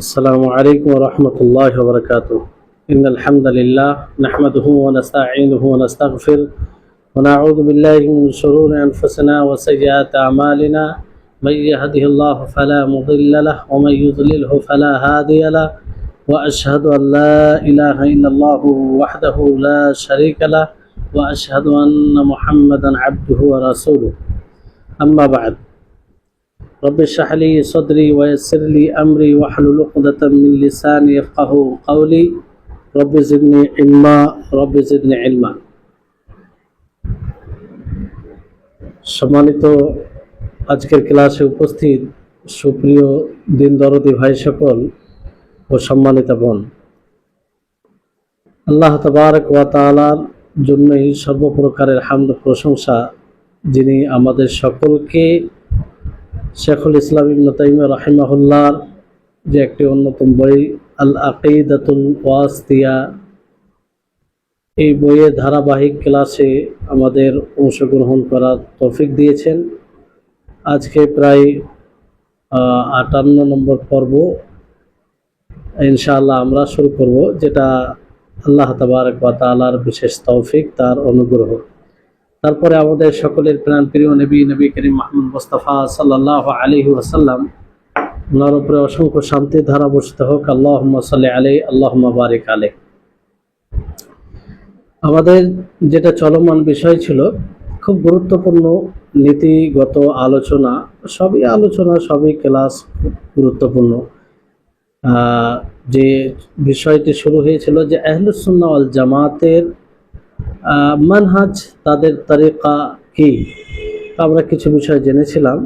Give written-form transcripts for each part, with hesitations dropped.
السلام عليكم ورحمة الله وبركاته. إن الحمد لله نحمده ونستعينه ونستغفره ونعوذ بالله من شرور أنفسنا وسيئات أعمالنا. من يهده الله فلا مضل له ومن يضلله فلا هادي له، وأشهد أن لا إله إلا الله وحده لا شريك له، وأشهد أن محمدا عبده ورسوله. أما بعد، رب اشرح لي صدري ويسر لي أمري واحلل عقدة من لساني يفقهوا قولي. رب زدني علما رب زدني علما। সম্মানিত আজকের ক্লাসে উপস্থিত সুপ্রিয় দিন দরদি ভাই সকল ও সম্মানিত বোন, আল্লাহ তাবারক ওয়া তাআলার জন্যই সর্বপ্রকারের হামদ প্রশংসা, যিনি আমাদের সকলকে শেখুল ইসলাম ইবনে তাইমিয়া রাহিমাহুল্লাহর যে একটি অন্যতম বই আল আকিদাতুল ওয়াসিতিয়া, এই বইয়ের ধারাবাহিক ক্লাসে আমাদের অংশগ্রহণ করার তৌফিক দিয়েছেন। আজকে প্রায় 58 নম্বর পর্ব ইনশাআল্লাহ আমরা শুরু করব, যেটা আল্লাহ তাবারক ওয়া তাআলার বিশেষ তৌফিক, তার অনুগ্রহ। তারপরে আমাদের সকলের প্রাণ প্রিয় নবী করিম মুহাম্মদ মুস্তাফা সাল্লাল্লাহু আলাইহি ওয়াসাল্লাম, ওনার উপরে অসংখ্য শান্তির ধারা বর্ষিত হোক। আল্লাহুম্মা সাল্লি আলাইহি আল্লাহুম্মা বারিক আলাইহি। আমাদের যেটা চলমান বিষয় ছিল, খুব গুরুত্বপূর্ণ নীতিগত আলোচনা, সবই ক্লাস খুব গুরুত্বপূর্ণ। যে বিষয়টি শুরু হয়েছিল যে আহলুস সুন্নাহ ওয়াল জামাতের মানহাজ, তাদের তরিকা কি, আমরা কিছু বিষয় জেনেছিলাম।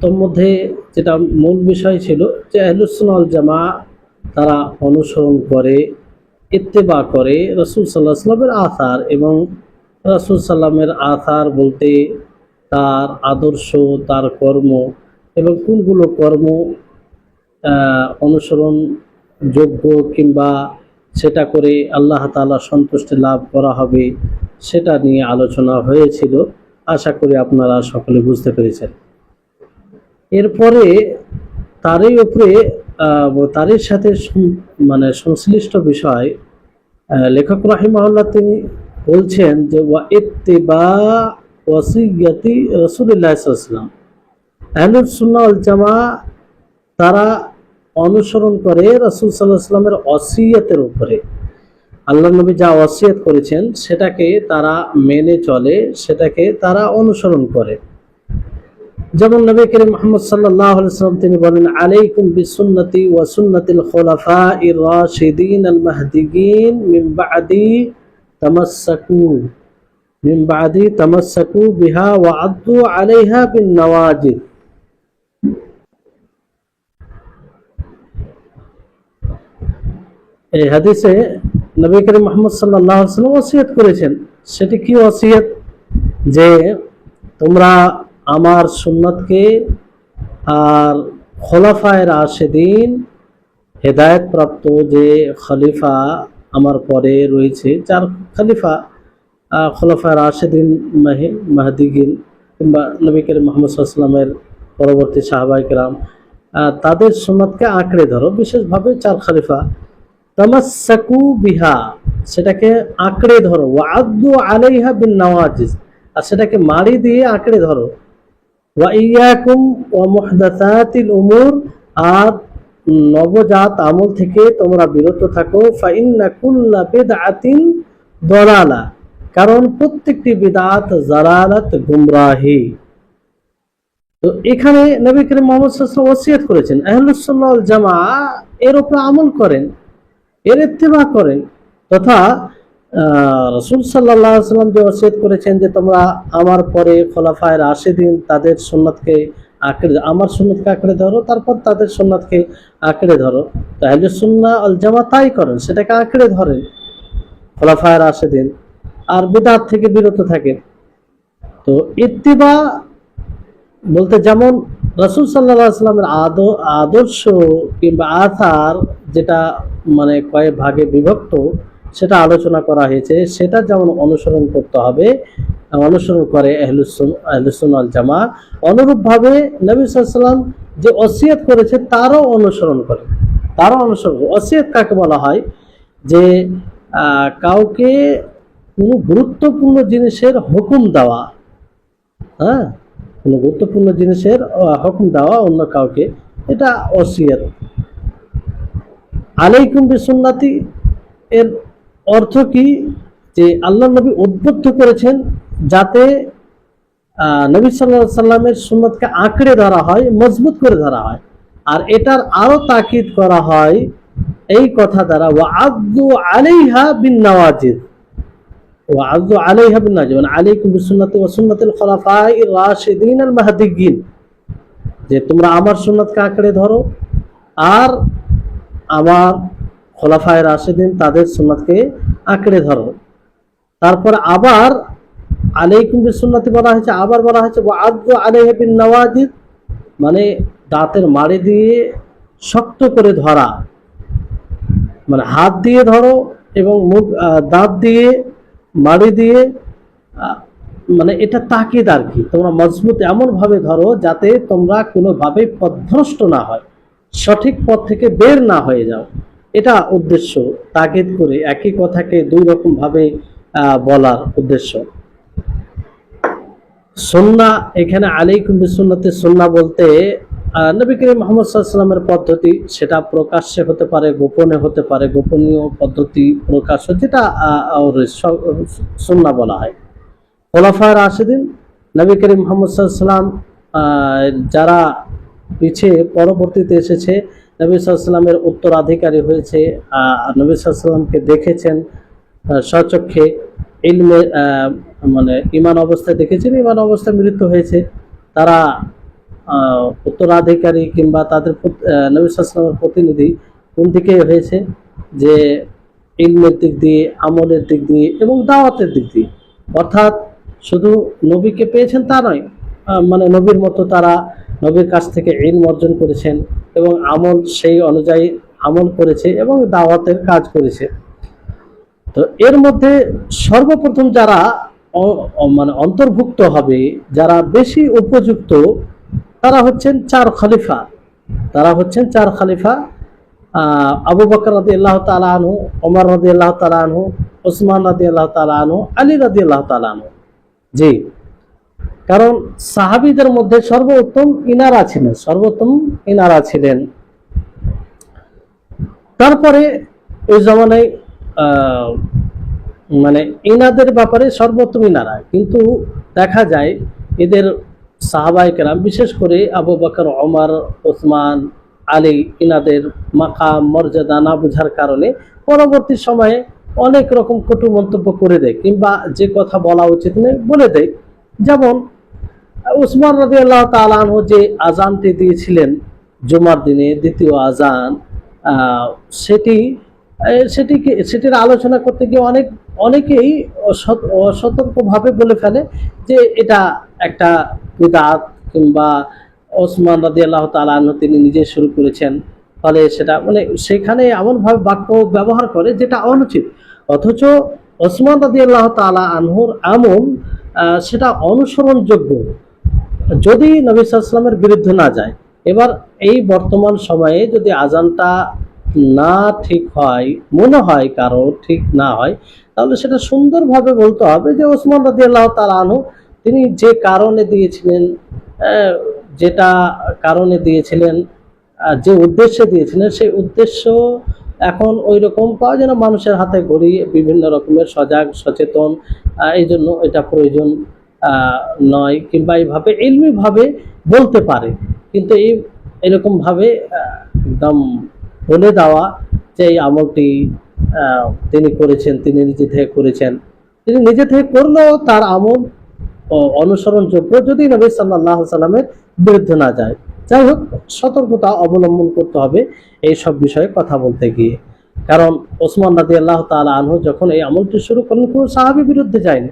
তার মধ্যে যেটা মূল বিষয় ছিল যে আহলুস সুন্নাহ ওয়াল জামা তারা অনুসরণ করে, ইত্তেবা করে রাসূল সাল্লাল্লাহু আলাইহি ওয়াসাল্লামের আথার, এবং রাসূল সাল্লামের আথার বলতে তার আদর্শ, তার কর্ম, এবং কোনগুলো কর্ম অনুসরণ যোগ্য কিংবা সেটা করে আল্লাহ তাআলা সন্তুষ্টি লাভ করা হবে, সেটা নিয়ে আলোচনা হয়েছিল। আশা করি আপনারা সকলে বুঝতে পেরেছেন। এরপরে তারই সাথে সংশ্লিষ্ট বিষয় লেখক রাহিমাহুল্লাহ তিনি বলছেন যে ওয়া ইত্তিবা ওয়াসিয়াতি রাসূলুল্লাহ সাল্লাল্লাহু আলাইহি ওয়াসাল্লাম, আহলুস সুন্নাহ ওয়াল জামা তারা অনুসরণ করে রাসূল সাল্লাল্লাহু আলাইহি ওয়াসাল্লামের ওসিয়তের উপরে। আল্লাহ নবী যা ওসিয়ত করেছেন সেটাকে তারা মেনে চলে, সেটাকে তারা অনুসরণ করে। যেমন নবী করিম মুহাম্মদ সাল্লাল্লাহু আলাইহি ওয়াসাল্লাম তিনি বলেন, আলাইকুম বিসুন্নতি ওয়া সুন্নাতিল খুলাফাইর রাশিদিন আল মাহদিয়িন মিন বাদি তামাসসাকু বিহা ওয়া আদ্দু আলাইহা বিন নওয়াজিদ। এই হাদিসে নবী করিম মুহাম্মদ সাল্লাল্লাহু আলাইহি ওয়াসাল্লাম ওসিয়ত করেছেন। সেটি কি ওসিয়ত? যে তোমরা আমার সুন্নাতকে আর খোলাফায়ে রাশিদিন, হেদায়েত প্রাপ্ত যে খলিফা আমার পরে রয়েছে, চার খলিফা খোলাফায়ে রাশিদিন মাহদিগিন, কিংবা নবী করিম মুহাম্মদ সাল্লাল্লাহু আলাইহি ওয়াসাল্লামের পরবর্তী সাহাবায়ে কেরাম, তাদের সুন্নাতকে আঁকড়ে ধরো। বিশেষভাবে চার খলিফা, তামাসসাকু বিহা, সেটাকে আঁকড়ে ধরো, ওয়া আদ্দু আলাইহা বিন নওয়াজিজ, আর সেটাকে মাড়ি দিয়ে আঁকড়ে ধরো। ওয়া ইয়াকুম ওয়া মুহদাসাতিল উমুর, আর নবজাত আমল থেকে তোমরা বিরত থাকো। ফা ইন্না কুল্লা বিদআতিন দালালা, কারণ প্রত্যেকটি বিদআত জালালাত, গুমরাহি। তো এখানে নবী করিম মুহাম্মদ সাল্লাল্লাহু আলাইহি ওয়াসাল্লাম ওসিয়ত করেছেন আহলুস সুন্নাহ ওয়াল জামা এর উপর আমল করেন, এর ইত্তেবা করেন, তথা রাসূল সাল্লাল্লাহু আলাইহি ওয়াসাল্লাম যে ওসিয়ত করেছেন যে তোমরা আমার পরে খোলাফায়ে রাশিদিন তাদের সুন্নাতকে আমার সুন্নাতকে আঁকড়ে ধরো, তারপর তাদের সুন্নাতকে আঁকড়ে ধরো। তো আহলুস সুন্নাহ ওয়াল জামা তাই করেন, সেটাকে আঁকড়ে ধরেন খোলাফায়ে রাশিদিন, আর বিদআত থেকে বিরত থাকেন। তো ইত্তিবা বলতে যেমন রাসূল সাল্লাল্লাহু আলাইহি ওয়াসাল্লামের আদর্শ কিংবা আথার, যেটা কয়েক ভাগে বিভক্ত, সেটা আলোচনা করা হয়েছে। সেটা যেমন অনুসরণ করতে হবে, অনুসরণ করে আহলুস সুন্নাহ ওয়াল জামা। অনুরূপভাবে নবী সাল্লাল্লাহু আলাইহি ওয়াসাল্লাম যে ওসিয়ত করেছে তারও অনুসরণ করে, ওসিয়ত কাকে বলা হয়? যে কাউকে কোনো গুরুত্বপূর্ণ জিনিসের হুকুম দেওয়া, হ্যাঁ, কোনো গুরুত্বপূর্ণ জিনিসের হুকুম দেওয়া অন্য কাউকে, এটা ওসিয়ত। আলাইকুম বিসুন্নতি এর অর্থ কি? যে আল্লাহ নবী উদ্বুদ্ধ করেছেন যাতে নবী সাল্লাল্লাহু আলাইহি সাল্লামের সুন্নতকে আঁকড়ে ধরা হয়, মজবুত করে ধরা হয়। আর এটার আরো তাকিদ করা হয় এই কথা দ্বারা, ওয়া'আযু আলাইহা বিন নওয়াজিদ, মানে আলাইকুম বিসুন্নতি ওয়া সুন্নাতিল খুলাফায়ে রাশিদিন আল মাহদিয়্যিন, যে তোমরা আমার সুন্নতকে আঁকড়ে ধরো আর আমার খোলাফায়ে রাশিদিন তাদের সুন্নতকে আঁকড়ে ধরো। তারপর আবার আলাইকুম বিসুন্নতি বলা হয়েছে, আবার বলা হয়েছে ওয়া'আযু আলাইহা বিন নওয়াজিদ, মানে দাঁতের মাড়ি দিয়ে শক্ত করে ধরা, মানে হাত দিয়ে ধরো এবং মুখ দাঁত দিয়ে মাড়ি দিয়ে, মানে এটা তাকিদ আর কি, তোমরা মজবুত এমন ভাবে ধরো যাতে তোমরা কোনোভাবে পথভ্রষ্ট না হয়, সঠিক পথ থেকে বের না হয়ে যাও। এটা উদ্দেশ্য, তাকিদ করে একই কথাকে দুই রকম ভাবে বলার উদ্দেশ্য। সুন্নাহ, এখানে আলাইকুম বিসুন্নতি সুন্নাহ বলতে নবী করিম মুহাম্মদ সাল্লাল্লাহু আলাইহি ওয়াসাল্লামের পদ্ধতি, সেটা প্রকাশ্যে হতে পারে, গোপনে হতে পারে, গোপনীয় পদ্ধতি প্রকাশ্য, যেটা সুন্নাহ বলা হয়। খোলাফায়ে রাশিদিন, নবী করিম মুহাম্মদ সাল্লাল্লাহু আলাইহি ওয়াসাল্লাম যারা পিছিয়ে পরবর্তীতে এসেছে, নবী সাল্লাল্লাহু আলাইহি ওয়াসাল্লামের উত্তরাধিকারী হয়েছে, নবী সাল্লাল্লাহু আলাইহি ওয়াসাল্লামকে দেখেছেন স্বচক্ষে, ইলমে মানে ইমান অবস্থায় দেখেছেন, ইমান অবস্থায় মৃত্যু হয়েছে, তারা উত্তরাধিকারী কিংবা তাদের নবী সাল্লাল্লাহু আলাইহি ওয়াসাল্লামের প্রতিনিধি কোন দিকে হয়েছে? যে ইলমের দিক দিয়ে, আমলের দিক দিয়ে এবং দাওয়াতের দিক দিয়ে। অর্থাৎ শুধু নবীকে পেয়েছেন তা নয়, মানে নবীর মতো তারা নবীর কাছ থেকে ইলম অর্জন করেছেন এবং আমল সেই অনুযায়ী আমল করেছে এবং দাওয়াতের কাজ করেছে। তো এর মধ্যে সর্বপ্রথম যারা মানে অন্তর্ভুক্ত হবে, যারা বেশি উপযুক্ত, তারা হচ্ছেন চার খলিফা, আবু বকর রাদিয়াল্লাহু তাআলা আনহু, ওমর রাদিয়াল্লাহু তাআলা আনহু, ওসমান রাদিয়াল্লাহু তাআলা আনহু, আলী রাদিয়াল্লাহু তাআলা আনহু। জি, কারণ সাহাবীদের মধ্যে সর্বোত্তম ইনারা ছিলেন। তারপরে ওই জমানায় মানে ইনাদের ব্যাপারে সর্বোত্তম ইনারা, কিন্তু দেখা যায় এদের সাহাবায়ে কেরাম, বিশেষ করে আবু বকর, ওমর, ওসমান, আলী, ইনাদের মাকাম মর্যাদা না বোঝার কারণে পরবর্তী সময়ে অনেক রকম কটু মন্তব্য করে দেয় কিংবা যে কথা বলা উচিত নয় বলে দেয়। যেমন উসমান রাদিয়াল্লাহু তাআলা আনহু যে আজানটি দিয়েছিলেন জুমার দিনে, দ্বিতীয় আজান, সেটির আলোচনা করতে গিয়ে অনেকেই অসতর্কভাবে বলে ফেলে যে এটা একটা বিদআত, কিংবা ওসমান রাদিয়াল্লাহু তাআলা আনহু তিনি নিজে শুরু করেছেন, ফলে সেটা মানে সেখানে এমনভাবে বাক্য ব্যবহার করে যেটা অনুচিত। অথচ ওসমান রাদিয়াল্লাহু তাআলা আনহুর আমল সেটা অনুসরণযোগ্য, যদি নবী সাল্লাল্লাহু আলাইহি ওয়াসাল্লামের বিরুদ্ধে না যায়। এবার এই বর্তমান সময়ে যদি আজানটা না ঠিক হয়, মনে হয় কারো ঠিক না হয়, তাহলে সেটা সুন্দরভাবে বলতে হবে যে ওসমান রাদিয়াল্লাহু তাআলা আনহু তিনি যে কারণে দিয়েছিলেন, যেটা কারণে দিয়েছিলেন, যে উদ্দেশ্যে দিয়েছিলেন, সেই উদ্দেশ্য এখন ওই রকম পাওয়া যেন মানুষের হাতে ঘড়ি, বিভিন্ন রকমের সজাগ সচেতন, এই জন্য এটা প্রয়োজন নয়, কিংবা এইভাবে ইলমিভাবে বলতে পারে। কিন্তু এরকম ভাবে একদম বলে দেওয়া যে এই আমলটি তিনি করেছেন, তিনি নিজে থেকে করেছেন, তিনি নিজে থেকে করলেও তার আমল অনুসরণযোগ্য যদি নবী সাল্লাল্লাহু আলাইহি সাল্লামের বিরুদ্ধে না যায়। যাই হোক, সতর্কতা অবলম্বন করতে হবে এই সব বিষয়ে কথা বলতে গিয়ে। কারণ ওসমান রাদিয়াল্লাহু তাআলা আনহু যখন এই আমলটি শুরু করেন, কোনো সাহাবী বিরুদ্ধে যায়নি।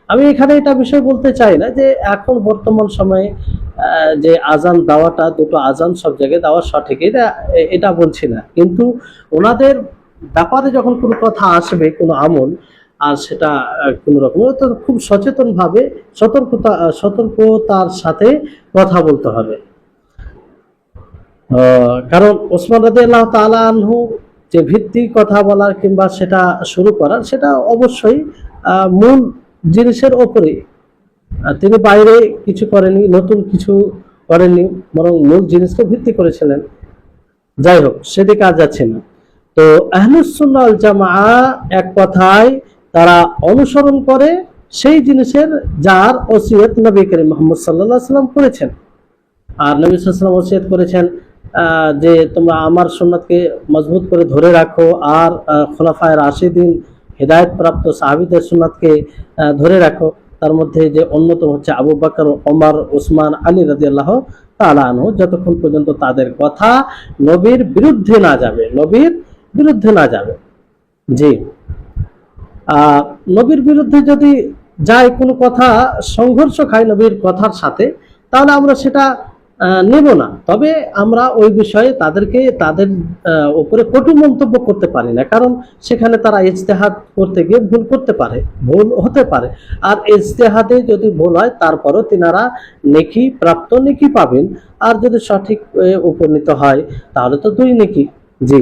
আমি এখানে এটা বিষয় বলতে চাই না যে এখন বর্তমান সময়ে যে আজান দেওয়াটা, দুটো আজান সব জায়গায় দেওয়া সঠিক, এটা বলছি না, কিন্তু ওনাদের ব্যাপারে যখন কোনো কথা আসবে, কোনো আমল, আর সেটা কোনো রকম তো খুব সচেতনভাবে সতর্কতার সাথে কথা বলতে হবে। কারণ ওসমান রাদিয়াল্লাহু তাআলা আনহু যে ভিত্তি কথা বলার কিংবা সেটা শুরু করার, সেটা অবশ্যই মূল জিনিসের ওপরে। তিনি বাইরে কিছু করেনি, নতুন কিছু করেননি, বরং মূল জিনিসকে ভিত্তি করেছিলেন। যাই হোক, সেদিকে আর যাচ্ছে না। তো আহলুস সুন্নাহ ওয়াল জামাআহ এক কথায় তারা অনুসরণ করে সেই জিনিসের যার ওসিয়ত নবী করিম মুহাম্মদ সাল্লাল্লাহু আলাইহি ওয়াসাল্লাম করেছেন। আর নবী সাল্লাল্লাহু আলাইহি ওয়াসাল্লাম ওসিয়ত করেছেন যে তোমরা আমার সুন্নাতকে মজবুত করে ধরে রাখো, আর খোলাফায়ে রাশিদিন হেদায়েত প্রাপ্ত সাহাবীদের সুন্নাতকে ধরে রাখো। তার মধ্যে যে অন্যতম হচ্ছে আবু বকর, ওমর, ওসমান, আলী রাদিয়াল্লাহু তাআলা আনহু, যতক্ষণ পর্যন্ত তাদের কথা নবীর বিরুদ্ধে না যাবে, নবীর বিরুদ্ধে না যাবে। জি, নবীর বিরুদ্ধে যদি যায় কোনো কথা, সংঘর্ষ খায় নবীর কথার সাথে, তাহলে আমরা সেটা নেব না। তবে আমরা ওই বিষয়ে তাদেরকে তাদের উপরে কটু মন্তব্য করতে পারি না, কারণ সেখানে তারা ইজতেহাদ করতে গিয়ে ভুল করতে পারে, ভুল হতে পারে। আর ইজতেহাদে যদি ভুল হয়, তারপরও তিনারা নেকি প্রাপ্ত, নেকি পাবেন। আর যদি সঠিক উপনীত হয়, তাহলে তো দুই নেকি। জি,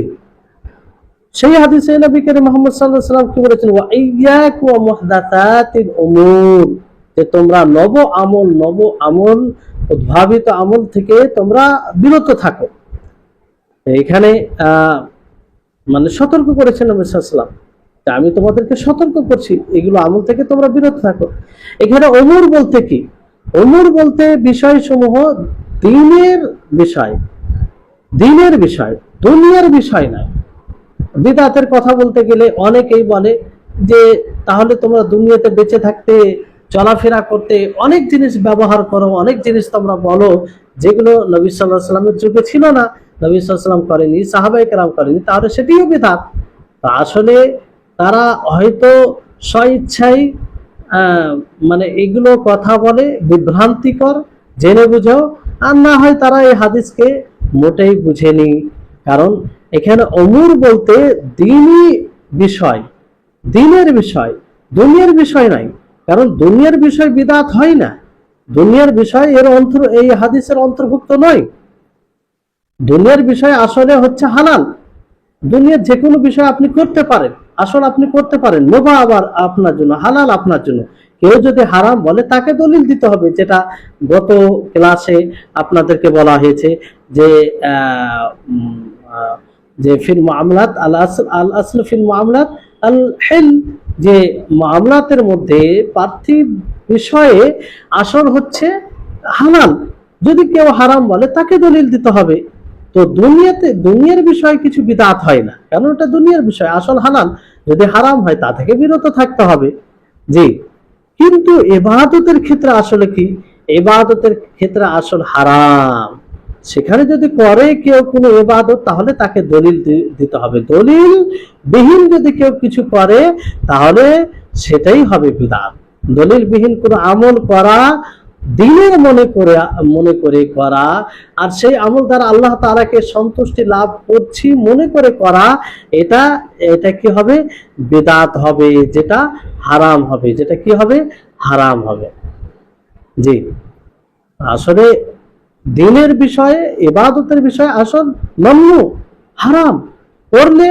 সেই হাদিসে নবী করিম মুহাম্মদ সাল্লাল্লাহু আলাইহি ওয়াসাল্লাম কি বলেছেন, ওয়া ইয়্যাকুম ওয়া মুহদাসাতিল উমুর, যে তোমরা নব আমল উদ্ভাবিত আমল থেকে তোমরা বিরত থাকো। এখানে মানে সতর্ক করেছেন নবী সাল্লাল্লাহু আলাইহি ওয়াসাল্লাম, আমি তোমাদেরকে সতর্ক করছি, এগুলো আমল থেকে তোমরা বিরত থাকো। এখানে উমুর বলতে কি? উমুর বলতে বিষয়সমূহ দ্বীনের বিষয়, দ্বীনের বিষয়, দুনিয়ার বিষয় নয়। বিদআতের কথা বলতে গেলে অনেকেই বলে যে তাহলে তোমরা দুনিয়াতে বেঁচে থাকতে, চলাফেরা করতে অনেক জিনিস ব্যবহার করো, অনেক জিনিস তোমরা বলো যেগুলো নবী সাল্লাল্লাহু আলাইহি ওয়াসাল্লামের যুগে ছিল না, নবী সাল্লাল্লাহু আলাইহি ওয়াসাল্লাম করেনি, সাহাবায়ে কেরাম করেনি, তাহলে সেটিও বিদআত। আসলে তারা হয়তো স্বইচ্ছায় মানে এগুলো কথা বলে, বিভ্রান্তিকর, জেনে বুঝেও, আর না হয় তারা এই হাদিসকে মোটেই বুঝেনি। কারণ এখানে অমুর বলতে দ্বীনি বিষয়, দ্বীনের বিষয়, দুনিয়ার বিষয় নাই। কারণ দুনিয়ার বিষয় বিদআত হয় না, দুনিয়ার বিষয় এই হাদিসের অন্তর্ভুক্ত নয়। দুনিয়ার বিষয় আসলে হচ্ছে হালাল, দুনিয়ার যে কোনো বিষয় আপনি করতে পারেন, আসলে আপনি করতে পারেন, মুবাহ আবার আপনার জন্য, হালাল আপনার জন্য। কেউ যদি হারাম বলে, তাকে দলিল দিতে হবে, যেটা গত ক্লাসে আপনাদেরকে বলা হয়েছে যে যে ফিল মুআমালাত আল আসল ফিল মুআমালাত আল হিল, যে মুআমালাতের মধ্যে পার্থিব বিষয়ে আসল হচ্ছে হালাল। যদি কেউ হারাম বলে, তাকে দলিল দিতে হবে। তো দুনিয়ার বিষয়ে কিছু বিদআত হয় না, কারণ এটা দুনিয়ার বিষয়, আসল হালাল। যদি হারাম হয়, তা থেকে বিরত থাকতে হবে। জি, কিন্তু ইবাদতের ক্ষেত্রে আসলে কি? ইবাদতের ক্ষেত্রে আসল হারাম, সেখানে যদি করে কেউ কোনো ইবাদত, তাহলে তাকে দলিল দিতে হবে। দলিল বিহীন যদি কেউ কিছু করে, তাহলে সেটাই হবে বিদআত। দলিল বিহীন কোনো আমল করা, দিনের মনে করে করা, আর সেই আমল দ্বারা আল্লাহ তাআলাকে সন্তুষ্টি লাভ করছি মনে করে করা, এটা কি হবে? বিদআত হবে, যেটা হারাম হবে। যেটা কি হবে? হারাম হবে। জি, আসলে দিনের বিষয়ে, ইবাদতের বিষয়ে আসল মামনু, হারাম করলে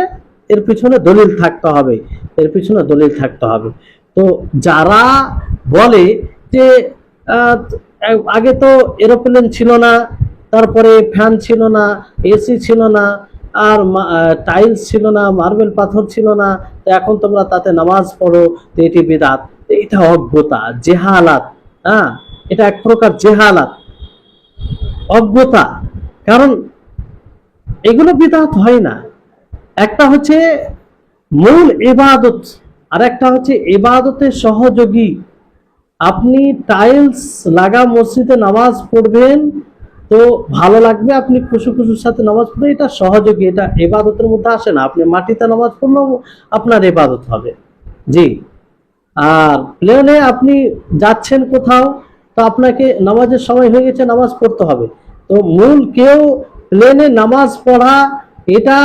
এর পিছনে দলিল থাকতে হবে, এর পিছনে দলিল থাকতে হবে। তো যারা বলে যে আগে তো এরোপ্লেন ছিল না, তারপরে ফ্যান ছিল না, এসি ছিল না, আর টাইলস ছিল না, মার্বেল পাথর ছিল না, তো এখন তোমরা তাতে নামাজ পড়ো, তো এটি বিদআত। এটা অজ্ঞতা, জেহালাত। হ্যাঁ, এটা এক প্রকার জেহালাত, অজ্ঞতা। কারণ এগুলো বিদআত হয় না। একটা হচ্ছে মূল ইবাদত, আর একটা হচ্ছে ইবাদতের সহযোগী। আপনি টাইলস লাগা মসজিদে নামাজ পড়বেন, তো ভালো লাগবে, আপনি খুশুর সাথে নামাজ পড়বেন, এটা সহযোগী, এটা ইবাদতের মধ্যে আসে না। আপনি মাটিতে নামাজ পড়লেও আপনার ইবাদত হবে। জি, আর প্লেনে আপনি যাচ্ছেন কোথাও, তো আপনাকে নামাজের সময় হয়ে গেছে, নামাজ পড়তে হবে। তো মূল কেউ প্লেনে নামাজ পড়া এটা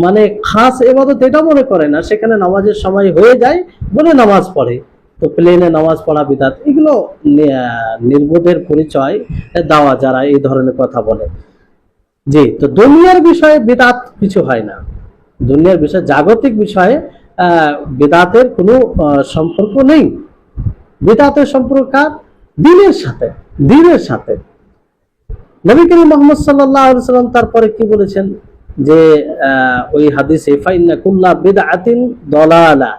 মানে খাস ইবাদত এটা মনে করে না, সেখানে নামাজের সময় হয়ে যায় বলে নামাজ পড়ে, তো প্লেনে নামাজ পড়া বিদআত। এগুলো নির্বোধের পরিচয় দেওয়া যারা এই ধরনের কথা বলে। জি, তো দুনিয়ার বিষয়ে বিদআত কিছু হয় না। দুনিয়ার বিষয়ে, জাগতিক বিষয়ে বিদআতের কোনো সম্পর্ক নেই। বিদআতের সম্পর্ক কার? দ্বীনের সাথে, দ্বীনের সাথে। নবী করিম মুহাম্মদ সাল্লাল্লাহু আলাইহি ওয়াসাল্লাম তারপরে কি বলেছেন যে ওই হাদিসে, ফাইন্না কুল্লা বিদআতিন দালালা,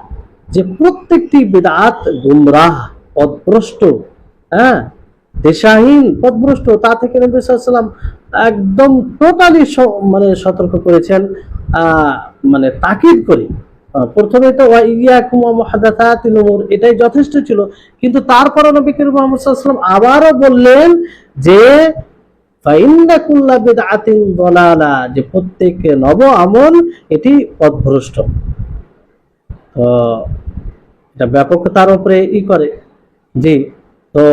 যে প্রত্যেকটি বিদআত গুমরাহ, পথভ্রষ্ট, হ্যাঁ, দিশাহীন, পথভ্রষ্ট। তা থেকে নবী সাল্লাল্লাহু আলাইহি ওয়াসাল্লাম একদম টোটালি মানে সতর্ক করেছেন, মানে তাকিদ করে। প্রথমে তো ওয়াইয়াকুম ওয়া মুহাদাসাতিল উমুর, এটাই যথেষ্ট ছিল, কিন্তু তারপরে নবী করিম মুহাম্মদ সাল্লাল্লাহু আলাইহি ওয়াসাল্লাম আবারও বললেন যে ফাইন্না কুল্লা বিদআতিন দালালা, যে প্রত্যেক নব আমল এটি পথভ্রষ্ট। তো এটা ব্যাপকতার উপরে করে। জি, তো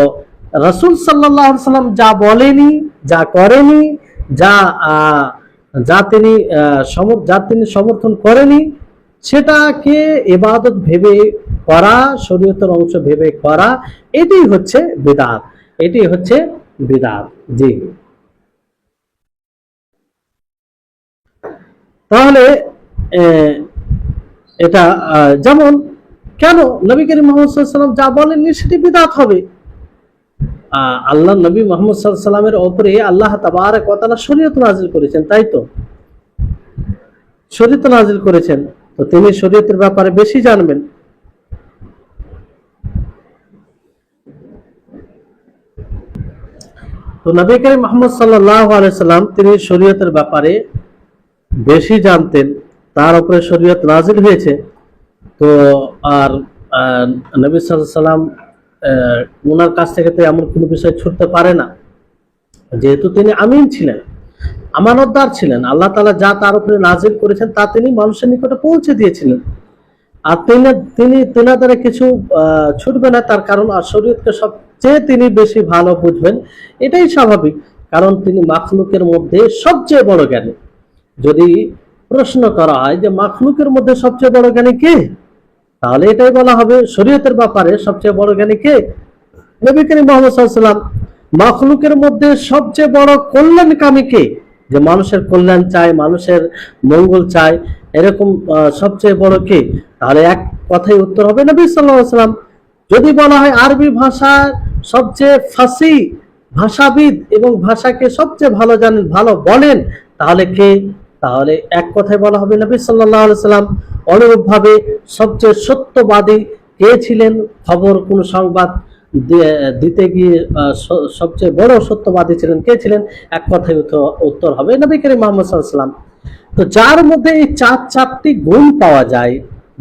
রাসূল সাল্লাল্লাহু আলাইহি ওয়াসাল্লাম যা বলেনি, যা করেনি, যা যা তিনি সমর্থন করেনি, সেটাকে ইবাদত ভেবে করা, শরীয়তের অংশ ভেবে করা, এটাই হচ্ছে বিদআত, এটি হচ্ছে বিদআত। জি, তাহলে এটা যেমন, কেন নবী করিম মুহাম্মদ সাল্লাল্লাহু আলাইহি ওয়াসাল্লাম যা বলেননি সেটি বিদআত হবে? আল্লাহ নবী মুহাম্মদ সাল্লাল্লাহু আলাইহি ওয়াসাল্লামের উপরে আল্লাহ তাবারক ওয়া তাআলা শরীয়ত নাযিল করেছেন, তাই তো? শরীয়ত নাযিল করেছেন, তো তিনি শরীয়তের ব্যাপারে বেশি জানবেন। তো নবী করিম মুহাম্মদ সাল্লাল্লাহু আলাইহি ওয়াসাল্লাম তিনি শরীয়তের ব্যাপারে বেশি জানতেন, তার উপরে শরীয়ত নাযিল হয়েছে। তো আর নবী সাল্লাল্লাহু আলাইহি ওয়াসাল্লাম ওনার কাছ থেকে তো এমন কোনো বিষয় ছুটতে পারে না, যেহেতু তিনি আমিন ছিলেন, আমানতদার ছিলেন। আল্লাহ তাআলা যা তার উপরে নাযিল করেছেন তা তিনি মানুষের নিকটে পৌঁছে দিয়েছিলেন, আর তিনি তেনার দ্বারা কিছু ছুটবে না, তার কারণ আর শরীয়তকে সবচেয়ে তিনি বেশি ভালো বুঝবেন, এটাই স্বাভাবিক, কারণ তিনি মাখলুকের মধ্যে সবচেয়ে বড় জ্ঞানী। যদি প্রশ্ন করা হয় যে মাখলুকের মধ্যে সবচেয়ে বড় জ্ঞানী কে, তাহলে এটাই বলা হবে শরীয়তের ব্যাপারে সবচেয়ে বড় জ্ঞানী কে? নবী করিম মুহাম্মদ সাল্লাল্লাহু আলাইহি ওয়াসাল্লাম। মাখলুকের মধ্যে সবচেয়ে বড় কল্যাণকামী কে, যে মানুষের কল্যাণ চায়, মানুষের মঙ্গল চায়, এরকম সবচেয়ে বড় কে? তাহলে এক কথাই উত্তর হবে নবী সাল্লাল্লাহু আলাইহি ওয়াসাল্লাম। যদি বলা হয় আরবি ভাষার সবচেয়ে ফাসি ভাষাবিদ এবং ভাষাকে সবচেয়ে ভালো জানেন, ভালো বলেন, তাহলে কে? তাহলে এক কথায় বলা হবে নবী সাল্লাল্লাহু আলাইহি ওয়াসাল্লাম। অনুরূপভাবে সবচেয়ে সত্যবাদী কে ছিলেন, খবর কোন সংবাদ দিতে গিয়ে সবচেয়ে বড় সত্যবাদী ছিলেন, কে ছিলেন? এক কথায় উত্তর হবে নবী করিম মুহাম্মদ সাল্লাল্লাহু আলাইহি ওয়াসাল্লাম। তো যার মধ্যে এই চারটি গুণ পাওয়া যায়,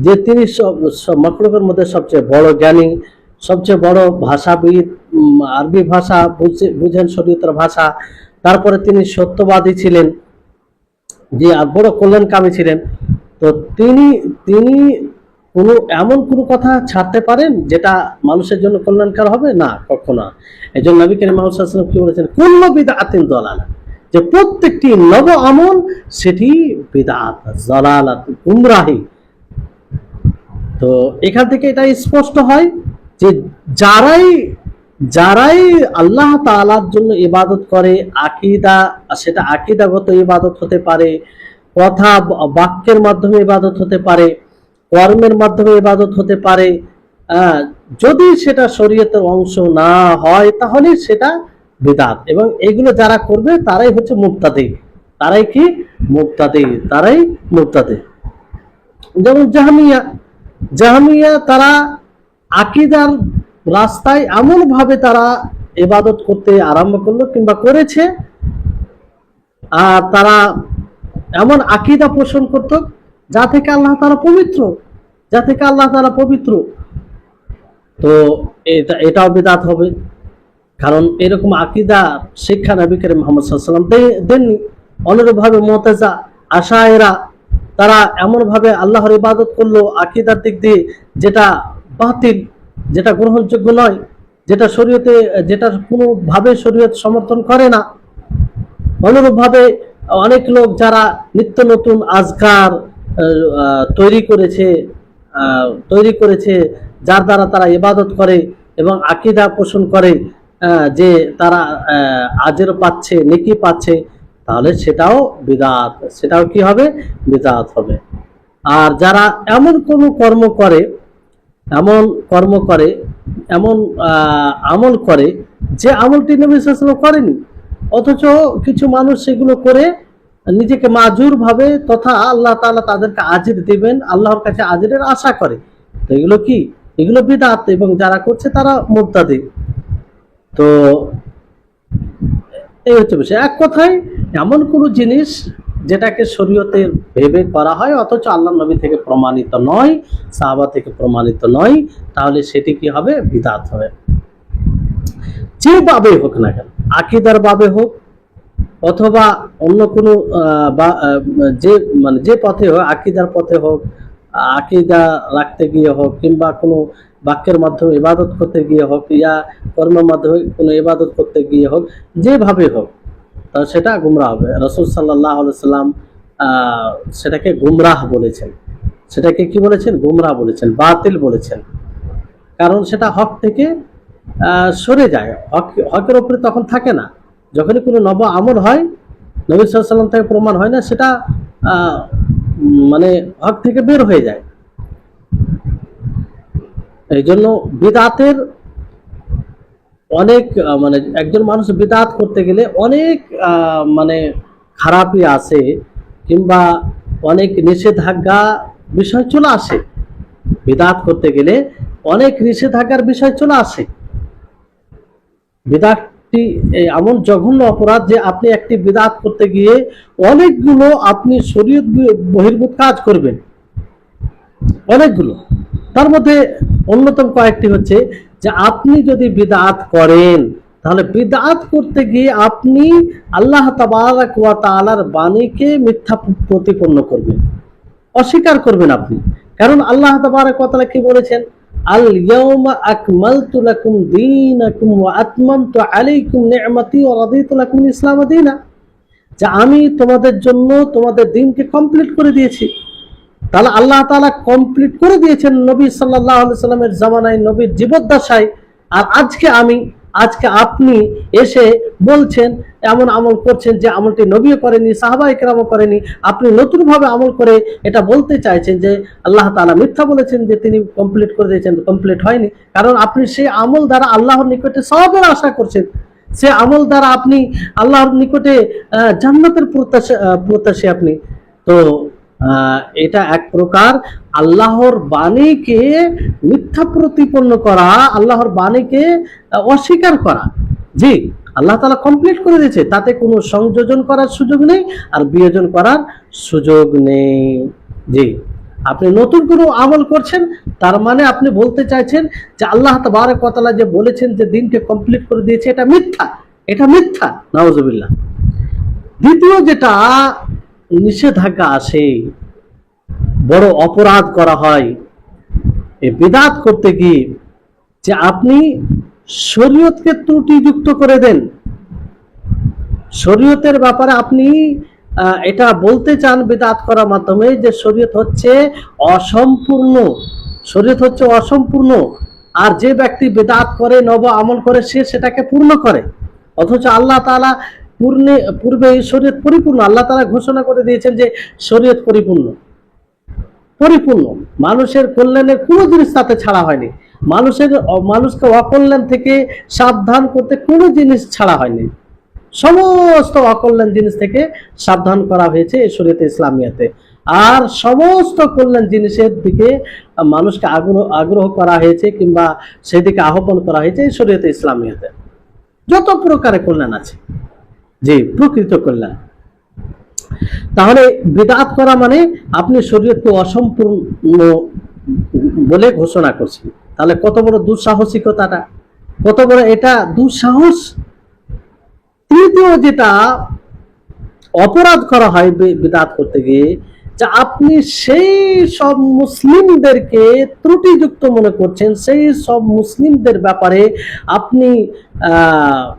যে তিনি মাখলুকের মধ্যে সবচেয়ে বড় জ্ঞানী, সবচেয়ে বড় ভাষাবিদ, আরবি ভাষা বুঝেন, শরীয়তের ভাষা, তারপরে তিনি সত্যবাদী ছিলেন, যে বড় কল্যাণকামী ছিলেন, তো তিনি কোনো এমন কোনো কথা ছাড়তে পারেন যেটা মানুষের জন্য কল্যাণকর হবে না? কখনো। এই জন্য নবী করিম মুহাম্মদ সাল্লাল্লাহু আলাইহি ওয়াসাল্লাম কি বলেছেন? কুল্লু বিদআতিন দালালা, যে প্রত্যেকটি নব আমল সেটি বিদআত, দালালাত, গুমরাহি। তো এখান থেকে এটা স্পষ্ট হয় যে যারাই আল্লাহ তাআলার জন্য ইবাদত করে, আকীদা, সেটা আকীদাগত ইবাদত হতে পারে, কথা বাক্যের মাধ্যমে ইবাদত হতে পারে, কর্মের মাধ্যমে ইবাদত হতে পারে, যদি সেটা শরীয়তের অংশ না হয় তাহলে সেটা বিদআত। এবং এগুলো যারা করবে তারাই হচ্ছে মুবতাদি। তারাই কি? মুবতাদি, তারাই মুবতাদি। যেমন জাহমিয়া তারা আকীদার রাস্তায় এমন ভাবে তারা ইবাদত করতে আরম্ভ করলো কিংবা করেছে, আর তারা এমন আকীদা পোষণ করত যা থেকে আল্লাহ তাআলা পবিত্র, যা থেকে আল্লাহ তাআলা পবিত্র। তো এটাও বিদআত হবে, কারণ এরকম আকীদা শিক্ষা নবী করিম মুহাম্মদ সাল্লাল্লাহু আলাইহি ওয়াসাল্লাম দেননি। অনুরূপভাবে মুতাযিলা, আশায়েরা, তারা এমন ভাবে আল্লাহর ইবাদত করলো আকীদার দিক দিয়ে যেটা বাতিল, যেটা গ্রহণযোগ্য নয়, যেটা শরীয়তে, যেটা কোনো ভাবে শরীয়ত সমর্থন করে না। অনুরূপভাবে অনেক লোক যারা নিত্য নতুন আজকার তৈরি করেছে, যার দ্বারা তারা ইবাদত করে এবং আকীদা পোষণ করে যে তারা আজর পাচ্ছে, নেকি পাচ্ছে, তাহলে সেটাও বিদআত, সেটাও কি হবে? বিদআত হবে। আর যারা এমন কোনো কর্ম করে, এমন কর্ম করে, এমন আমল করে যে আমলটি নবী সাল্লাল্লাহু আলাইহি ওয়াসাল্লাম করেনি, অথচ কিছু মানুষ সেগুলো করে নিজেকে মাজুর ভাবে তথা আল্লাহ তাআলা তাদেরকে আজির দিবেন, আল্লাহর কাছে আজিরের আশা করে, তো এগুলো কি? এগুলো বিদআত, এবং যারা করছে তারা মুবতাদি। তো এই হচ্ছে বিষয়। এক কথায় এমন কোনো জিনিস যেটাকে শরীয়তে ভেবে করা হয় অথচ আল্লাহ নবী থেকে প্রমাণিত নয়, সাহাবা থেকে প্রমাণিত নয়, তাহলে সেটি কি হবে? বিদআত হবে। যেভাবে হোক না কেন, আকীদার ভাবে হোক অথবা অন্য কোনো যে মানে যে পথে হোক, আকীদার পথে হোক, আকীদা রাখতে গিয়ে হোক, কিংবা কোনো বাক্যের মাধ্যমে ইবাদত করতে গিয়ে হোক, ইয়া কর্মের মাধ্যমে কোনো ইবাদত করতে গিয়ে হোক, যেভাবে হোক, তো সেটা গুমরাহ হবে। রাসূল সাল্লাল্লাহু আলাইহি সাল্লাম সেটাকে গুমরাহ বলেছেন। সেটাকে কি বলেছেন? গুমরাহ বলেছেন, বাতিল বলেছেন। কারণ সেটা হক থেকে সরে যায়, হকের উপরে তখন থাকে না। যখনই কোনো নব আমল হয়, নবী সাল্লাল্লাহু আলাইহি সাল্লাম থেকে প্রমাণ হয় না, সেটা মানে হক থেকে বের হয়ে যায়। এই জন্য বিদআতের অনেক মানে একজন মানুষ বিদআত করতে গেলে অনেক মানে খারাপই আছে, কিংবা অনেক নিষেধাজ্ঞা বিষয় চলে আসে। বিদআত করতে গেলে অনেক নিষেধাজ্ঞার বিষয় চলে আসে। বিদআতটি এমন জঘন্য অপরাধ যে আপনি একটি বিদআত করতে গিয়ে অনেকগুলো আপনি শরীয়ত বহির্ভূত কাজ করবেন, অনেকগুলো। তার মধ্যে অন্যতম কয়েকটি হচ্ছে যে আপনি যদি বিদআত করেন, তাহলে বিদআত করতে গিয়ে আপনি আল্লাহ তাবারাক ওয়া তাআলার বাণীকে মিথ্যা প্রতিপন্ন করবেন, অস্বীকার করবেন আপনি। কারণ আল্লাহ তাবারাক ওয়া তাআলা কি বলেছেন? আল ইয়াউমা আকমালতু লাকুম দীনাকুম ওয়া আতমামতু আলাইকুম নি'মাতি ওয়া রাদিতু লাকুম ইসলাম দীনা, যে আমি তোমাদের জন্য তোমাদের দ্বীনকে কমপ্লিট করে দিয়েছি। তাহলে আল্লাহ তাআলা কমপ্লিট করে দিয়েছেন নবী সাল্লাল্লাহু আলাইহি সাল্লামের জামানায়, নবীর জীবদ্দশায়। আর আজকে আপনি এসে বলছেন, এমন আমল করছেন যে আমলটি নবীও করেনি, সাহাবায়ে কেরামও করেনি। আপনি নতুন ভাবে আমল করে এটা বলতে চাইছেন যে আল্লাহ তাআলা মিথ্যা বলেছেন যে তিনি কমপ্লিট করে দিয়েছেন, কমপ্লিট হয়নি। কারণ আপনি সেই আমল দ্বারা আল্লাহর নিকটে সওয়াবের আশা করছেন, সে আমল দ্বারা আপনি আল্লাহর নিকটে জান্নাতের প্রত্যাশী আপনি। তো এটা এক প্রকার আল্লাহর বাণীকে মিথ্যা প্রতিপন্ন করা, আল্লাহর বাণীকে অস্বীকার করা। জি, আল্লাহ তাআলা কমপ্লিট করে দিয়েছে, তাতে কোনো সংযোজন করার সুযোগ নেই আর বিয়োজন করার সুযোগ নেই। জি, আপনি নতুন কোনো আমল করছেন, তার মানে আপনি বলতে চাইছেন যে আল্লাহ তাবারক ওয়া তাআলা যে বলেছেন যে দিনকে কমপ্লিট করে দিয়েছে, এটা মিথ্যা, এটা মিথ্যা। নাউজুবিল্লাহ। দ্বিতীয় যেটা নিষেধাজ্ঞা আসে, বড় অপরাধ করা হয় এই বিদআত করতে গিয়ে, যে আপনি শরীয়তকে ত্রুটিযুক্ত করে দেন। শরীয়তের ব্যাপারে আপনি এটা বলতে চান বিদআত করার মাধ্যমে যে শরীয়ত হচ্ছে অসম্পূর্ণ, শরীয়ত হচ্ছে অসম্পূর্ণ। আর যে ব্যক্তি বিদআত করে, নব আমল করে, সে সেটাকে পূর্ণ করে। অথচ আল্লাহ তাআলা পূর্বে শরীয়ত পরিপূর্ণ, আল্লাহ তাআলা ঘোষণা করে দিয়েছেন যে শরীয়ত পরিপূর্ণ, পরিপূর্ণ। মানুষের কল্যাণের কোনো জিনিস তাতে ছাড়া হয়নি, মানুষকে অকল্যাণ থেকে সাবধান করতে কোনো জিনিস ছাড়া হয়নি। সমস্ত অকল্যাণ জিনিস থেকে সাবধান করা হয়েছে এই শরীয়তে ইসলামিয়াতে। আর সমস্ত কল্যাণ জিনিসের দিকে মানুষকে আগ্রহ করা হয়েছে, কিংবা সেদিকে আহ্বান করা হয়েছে এই শরীয়তে ইসলামিয়াতে। যত প্রকারের কল্যাণ আছে, জি, প্রকৃত কল্যাণ। তাহলে বিদআত করা মানে আপনি শরীয়তকে অসম্পূর্ণ বলে ঘোষণা করছেন। তাহলে কত বড় দুঃসাহসিকতাটা, কত বড় এটা দুঃসাহস। তৃতীয় যেটা অপরাধ করা হয় বিদআত করতে গিয়ে, যে আপনি সেই সব মুসলিমদেরকে ত্রুটিযুক্ত মনে করছেন, সেই সব মুসলিমদের ব্যাপারে আপনি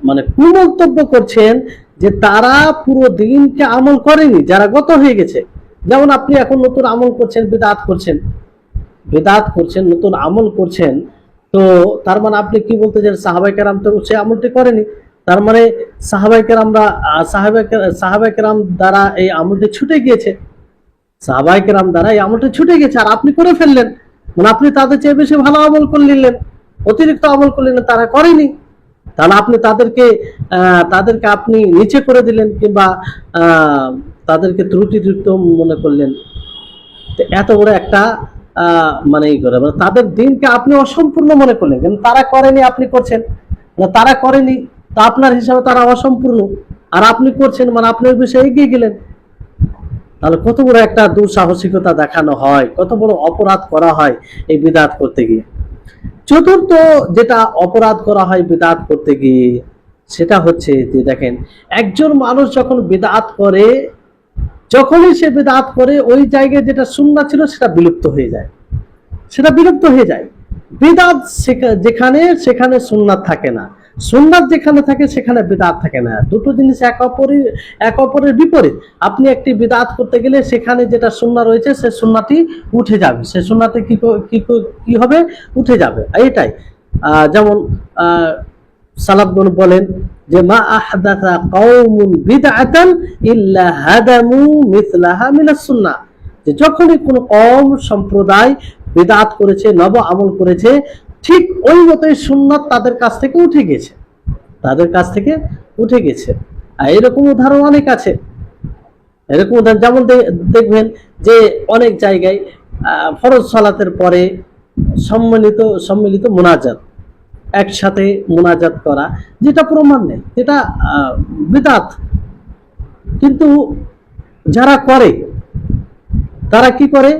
মানে কুমন্তব্য করছেন যে তারা পুরো দিনকে আমল করেনি, যারা গত হয়ে গেছে। যেমন আপনি এখন নতুন আমল করছেন, বিদআত করছেন, নতুন আমল করছেন, তো তার মানে আপনি কি বলতে চান? সাহাবায়ে কেরাম তো সে আমলটি করেনি, তার মানে সাহাবায়ে কেরাম দ্বারা এই আমলটি ছুটে গিয়েছে, সাহাবায়ে কেরাম দ্বারা এই আমলটি ছুটে গেছে, আর আপনি করে ফেললেন, মানে আপনি তাদের চেয়ে বেশি ভালো আমল করে নিলেন, অতিরিক্ত আমল করলেন, তারা করেনি, তাহলে আপনি তাদেরকে আপনি নিচে করে দিলেন, কিংবা তাদেরকে ত্রুটিযুক্ত মনে করলেন। এত বড় একটা মানে তাদের দিনকে আপনি অসম্পূর্ণ মনে করলেন, কিন্তু তারা করেনি, আপনি করছেন, তারা করেনি তা আপনার হিসাবে তারা অসম্পূর্ণ, আর আপনি করছেন, মানে আপনি ওই বিষয়ে এগিয়ে গেলেন। তাহলে কত বড় একটা দুঃসাহসিকতা দেখানো হয়, কত বড় অপরাধ করা হয় এই বিদআত করতে গিয়ে। চতুর্থ যেটা অপরাধ করা হয় বিদআত করতে গিয়ে, সেটা হচ্ছে যে দেখেন, একজন মানুষ যখন বিদআত করে, যখনই সে বিদআত করে, ওই জায়গায় যেটা সুন্নাহ ছিল সেটা বিলুপ্ত হয়ে যায়, বিদআত যেখানে, সেখানে সুন্নাত থাকে না, সুন্নাত যেখানে থাকে সেখানে বিদআত থাকে না। দুটো জিনিস এক অপরের বিপরীত। আপনি একটি বিদআত করতে গেলে সেখানে যেটা সুন্নাহ রয়েছে সে সুন্নাহটি উঠে যাবে, সে সুন্নাহটি কি হবে, উঠে যাবে। এটাই যেমন সালাফগণ বলেন যে মা আহদাসা কওমুন বিদআতান ইল্লা হাদামু মিসলাহা মিনাস সুন্নাহ, যে যখনই কোনো কওম সম্প্রদায় বিদআত করেছে, নব আমল করেছে, ঠিক ওই মতোই সুন্নাত তাদের কাছ থেকে উঠে গেছে। আর এরকম উদাহরণ অনেক আছে। এরকম উদাহরণ যেমন দেখবেন যে অনেক জায়গায় ফরজ সালাতের পরে সম্মিলিত মুনাজাত, একসাথে মুনাজাত করা, যেটা প্রমাণ নেই, যেটা বিদআত, কিন্তু যারা করে তারা কি করে,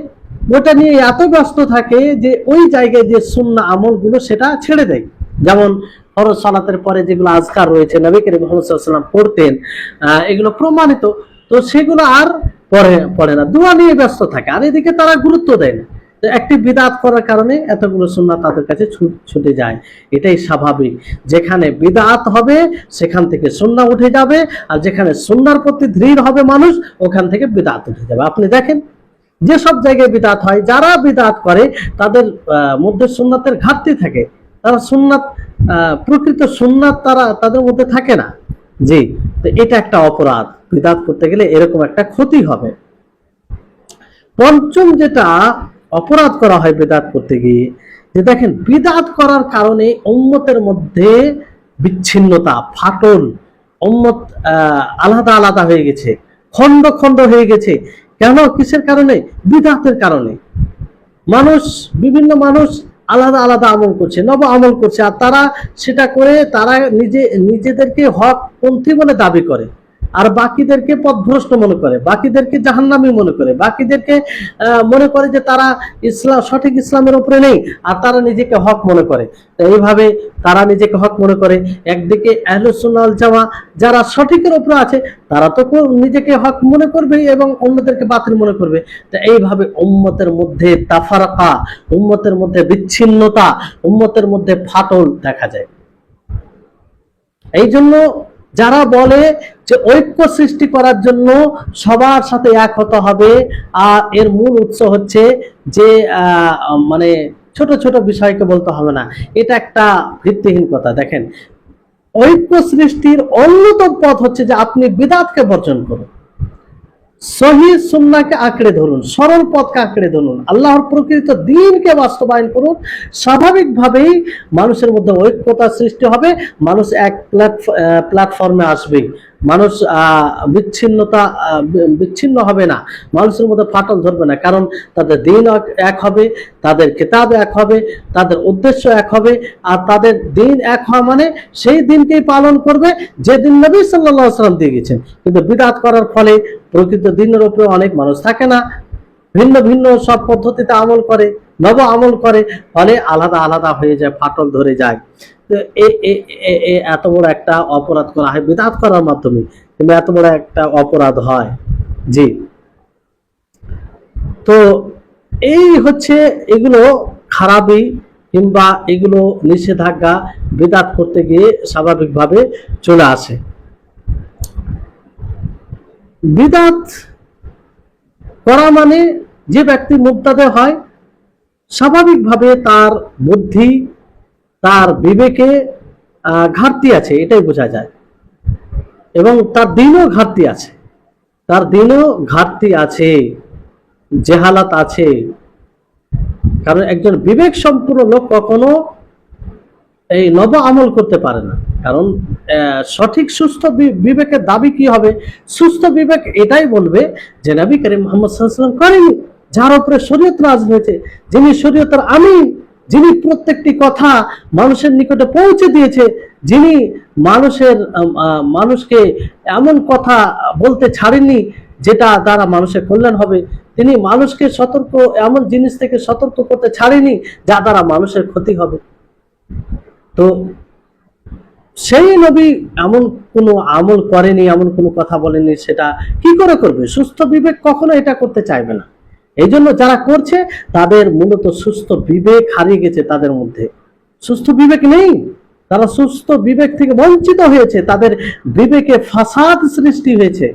ওটা নিয়ে এত ব্যস্ত থাকে যে ওই জায়গায় যে সুন্নাহ আমলগুলো সেটা ছেড়ে দেয়। যেমন ফরজ সালাতের পরে যেগুলো আজকার রয়েছে, নবী করিম মুহাম্মদ সাল্লাল্লাহু আলাইহি ওয়াসাল্লাম পড়তেন, এগুলো প্রমাণিত, তো সেগুলো আর পড়ে না, দোয়া নিয়ে ব্যস্ত থাকে, আর এদিকে তারা গুরুত্ব দেয় না। তো একটি বিদআত করার কারণে এতগুলো সুন্নাহ তাদের কাছে ছুটে যায়। এটাই স্বাভাবিক, যেখানে বিদআত হবে সেখান থেকে সুন্নাহ উঠে যাবে, আর যেখানে সুন্নাহর প্রতি দৃঢ় হবে মানুষ, ওখান থেকে বিদআত উঠে যাবে। আপনি দেখেন যে সব জায়গায় বিদআত হয়, যারা বিদআত করে তাদের মধ্যে সুন্নাতের ঘাটতি থাকে, তারা প্রকৃত সুন্নাত তাদের মধ্যে থাকে না। জি, তো এটা একটা অপরাধ, বিদআত করতে গেলে এরকম একটা ক্ষতি হবে। পঞ্চম যেটা অপরাধ করা হয় বিদআত করতে গিয়ে, যে দেখেন বিদআত করার কারণে উম্মতের মধ্যে বিচ্ছিন্নতা, ফাটল, উম্মত আলাদা আলাদা হয়ে গেছে, খন্ড খন্ড হয়ে গেছে। কেন, কিসের কারণে? বিদআতের কারণে। বিভিন্ন মানুষ আলাদা আলাদা আমল করছে, নব আমল করছে, আর তারা সেটা করে তারা নিজেদেরকে হক পন্থী বলে দাবি করে, আর বাকিদেরকে পথভ্রষ্ট মনে করে, বাকিদেরকে জাহান্নামী মনে করে, বাকিদেরকে মনে করে যে তারা সঠিক ইসলামের উপরে নেই, আর তারা নিজেকে হক মনে করে। তো এইভাবে তারা নিজেকে হক মনে করে। একদিকে আহলুস সুন্নাহ ওয়াল জামা যারা সঠিকের উপরে আছে, তারা তো নিজেকে হক মনে করবে এবং অন্যদেরকে বাতিল মনে করবে। তো এইভাবে উম্মতের মধ্যে তাফারাকা, উম্মতের মধ্যে বিচ্ছিন্নতা, উম্মতের মধ্যে ফাটল দেখা যায়। এই জন্য যারা বলে যে ঐক্য সৃষ্টি করার জন্য সবার সাথে এক হতে হবে, আর এর মূল উৎস হচ্ছে যে মানে ছোট ছোট বিষয়কে বলতে হবে না, এটা একটা ভিত্তিহীন কথা। দেখেন, ঐক্য সৃষ্টির অন্যতম পথ হচ্ছে যে আপনি বিদআতকে বর্জন করুন, সহিহ সুন্নাহকে আঁকড়ে ধরুন, সরল পথকে আঁকড়ে ধরুন, আল্লাহর প্রকৃত দ্বীনকে বাস্তবায়ন করুন। স্বাভাবিকভাবেই মানুষের মধ্যে ঐক্যতা সৃষ্টি হবে, মানুষ এক প্ল্যাটফর্মে আসবে, মানুষ বিচ্ছিন্ন হবে না, মানুষের মধ্যে ফাটল ধরবে না, কারণ তাদের দ্বীন এক হবে, তাদের কিতাব এক হবে, তাদের উদ্দেশ্য এক হবে, আর তাদের দ্বীন এক হওয়া মানে সেই দিনকেই পালন করবে যে দিন নবী সাল্লাল্লাহু আলাইহি ওয়াসাল্লাম দিয়ে গেছেন। কিন্তু বিদআত করার ফলে প্রকৃত দ্বীনের উপরে অনেক মানুষ থাকে না, ভিন্ন ভিন্ন সব পদ্ধতিতে আমল করে, নব আমল করে, ফলে আলাদা আলাদা হয়ে যায়, ফাটল ধরে যায়। তো এত বড় একটা অপরাধ করা হয় বিদআত করার মাধ্যমে, কিন্তু এত বড় একটা অপরাধ হয়। জি, তো এই হচ্ছে এগুলো খারাপই, কিংবা এগুলো নিষেধাজ্ঞা বিদআত করতে গিয়ে স্বাভাবিকভাবে চলে আসে। বিদআত করা মানে যে ব্যক্তি মুবতাদি হয়, স্বাভাবিকভাবে তার বিবেকে ঘাটতি আছে, এটাই বোঝা যায়। এবং তার দিনও ঘাটতি আছে, তার দিনও ঘাটতি আছে, জেহালাত আছে। কারণ একজন বিবেক সম্পূর্ণ লোক কখনো এই নব আমল করতে পারে না। কারণ সঠিক সুস্থ বিবেকের দাবি কি হবে? সুস্থ বিবেক এটাই বলবে যে নবী করিম মুহাম্মদ সাল্লাল্লাহু আলাইহি ওয়াসাল্লাম করেনি, যার উপরে শরীয়ত নাযিল হয়েছে, যিনি শরীয়তের আমিন, যিনি প্রত্যেকটি কথা মানুষের নিকটে পৌঁছে দিয়েছে, যিনি মানুষকে এমন কথা বলতে ছাড়েননি যেটা দ্বারা মানুষের কল্যাণ হবে, তিনি মানুষকে এমন জিনিস থেকে সতর্ক করতে ছাড়েনি যা দ্বারা মানুষের ক্ষতি হবে। তো সেই নবী এমন কোনো আমল করেনি, এমন কোনো কথা বলেনি, সেটা কি করে করবে? সুস্থ বিবেক কখনো এটা করতে চাইবে না। এই জন্য যারা করছে তাদের মূলত সুস্থ বিবেক হারিয়ে গেছে, তাদের মধ্যে সুস্থ বিবেক নেই, তারা সুস্থ বিবেক থেকে বঞ্চিত হয়েছে, তাদের বিবেকে ফাসাদ সৃষ্টি হয়েছে,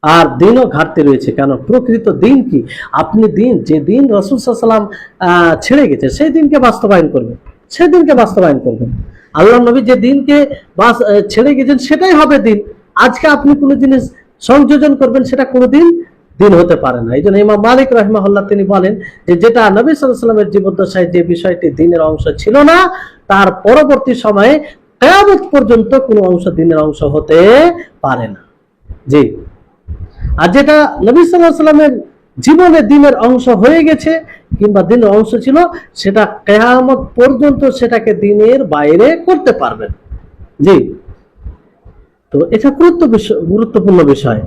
আর দিনও ঘাটতি রয়েছে। কেন? প্রকৃত দিন কি? আপনি যে দিন রাসূল সাল্লাল্লাহু আলাইহি ওয়াসাল্লাম ছেড়ে গেছে সেই দিনকে বাস্তবায়ন করবেন, সেদিনকে বাস্তবায়ন করবেন। আল্লাহ নবী যে দিনকে ছেড়ে গেছেন সেটাই হবে দিন। আজকে আপনি কোনো জিনিস সংযোজন করবেন, সেটা কোনোদিন দিন হতে পারে না। এই জন্য ইমাম মালিক রাহিমাহুল্লাহ তিনি বলেন যে যেটা নবী সাল্লাল্লাহু আলাইহি ওয়াসাল্লামের জীবদ্দশায় যে বিষয়টি দিনের অংশ ছিল না, তার পরবর্তী সময়ে কিয়ামত পর্যন্ত কোনো অংশ দিনের অংশ হতে পারে না। জি। আর যেটা নবী সাল্লাল্লাহু আলাইহি ওয়াসাল্লামের জীবনে দিনের অংশ হয়ে গেছে কিংবা দিনের অংশ ছিল, সেটা কিয়ামত পর্যন্ত সেটাকে দিনের বাইরে করতে পারবেন। জি। তো এটা গুরুত্বপূর্ণ বিষয়।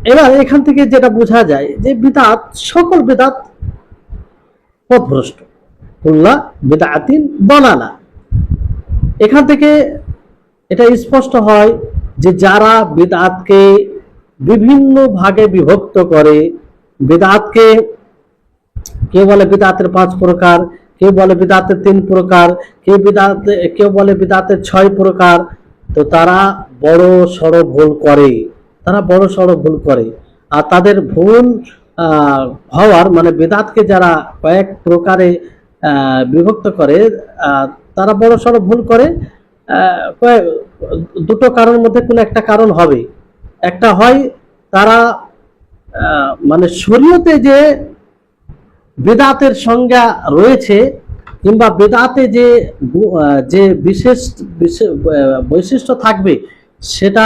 এবার এখান থেকে যেটা বোঝা যায় যে বিদআত, সকল বিদআত পথভ্রষ্ট, কুল্লা বিদআতিন দালালা। এখান থেকে এটা স্পষ্ট হয় যে যারা বিদআতকে বিভিন্ন ভাগে বিভক্ত করে, বিদআতকে কেউ বলে বিদআতের 5 প্রকার, কেউ বলে বিদআতের 3 প্রকার, কেউ বলে বিদআতের 6 প্রকার, তো তারা বড় সড় ভুল করে, আর তাদের ভুল হওয়ার মানে বিদআতকে যারা কয়েক প্রকারে বিভক্ত করে, তারা বড় সড় ভুল করে। দুটো কারণের মধ্যে কোনো একটা কারণ হবে। একটা হয় তারা মানে শরীয়তে বিদআতের সংজ্ঞা রয়েছে কিংবা বিদআতে যে বিশেষ বৈশিষ্ট্য থাকবে সেটা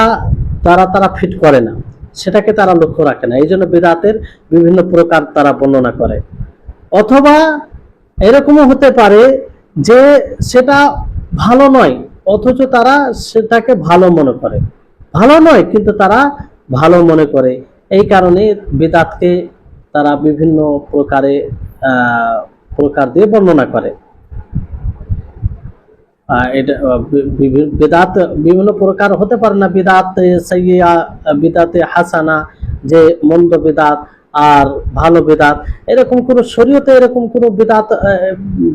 তারা ফিট করে না, সেটাকে তারা লক্ষ্য রাখে না, এই জন্য বিদআতের বিভিন্ন প্রকার তারা বর্ণনা করে। অথবা এরকমও হতে পারে যে সেটা ভালো নয় অথচ তারা সেটাকে ভালো মনে করে, ভালো নয় কিন্তু তারা ভালো মনে করে। এই কারণে বিদআতকে তারা বিভিন্ন প্রকার দিয়ে বর্ণনা করে। এটা বিদআত বিভিন্ন প্রকার হতে পারে না, বিদআত সাইয়্যিআ, বিদআতে হাসানা, যে মন্দ বিদআত আর ভালো বিদআত, এরকম কোন শরীয়তে এরকম কোন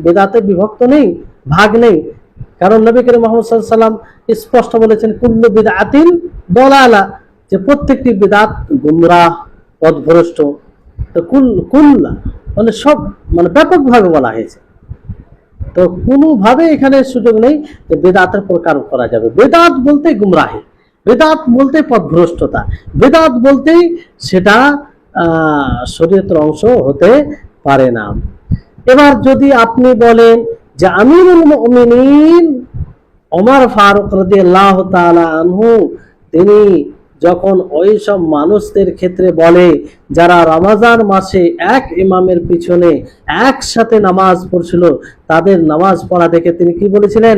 বিদআতে বিভক্ত নেই, ভাগ নেই। কারণ নবী করিম মুহাম্মদ সাল্লাল্লাহু আলাইহি ওয়াসাল্লাম স্পষ্ট বলেছেন কুল্লু বিদআতিন দালালা, যে প্রত্যেকটি বিদআত গুমরাহ, পথভ্রষ্ট। তো কুল্লা মানে সব, মানে ব্যাপকভাবে বলা হয়েছে। তো কোনোভাবে এখানে সুযোগ নেই যে বিদআতের প্রকার করা যাবে। বিদআত বলতে গুমরাহি, বিদআত বলতে পথভ্রষ্টতা, বিদআত বলতেই সেটা শরীয়তের অংশ হতে পারে না। এবার যদি আপনি বলেন যে আমিরুল মুমিনিন ওমর ফারুক রাদিয়াল্লাহু তাআলা আনহু তিনি যখন ওই সব মানুষদের ক্ষেত্রে বলে যারা রমজান মাসে এক ইমামের পিছনে একসাথে নামাজ পড়ছিল, তাদের নামাজ পড়া দেখে তিনি কি বলেছিলেন?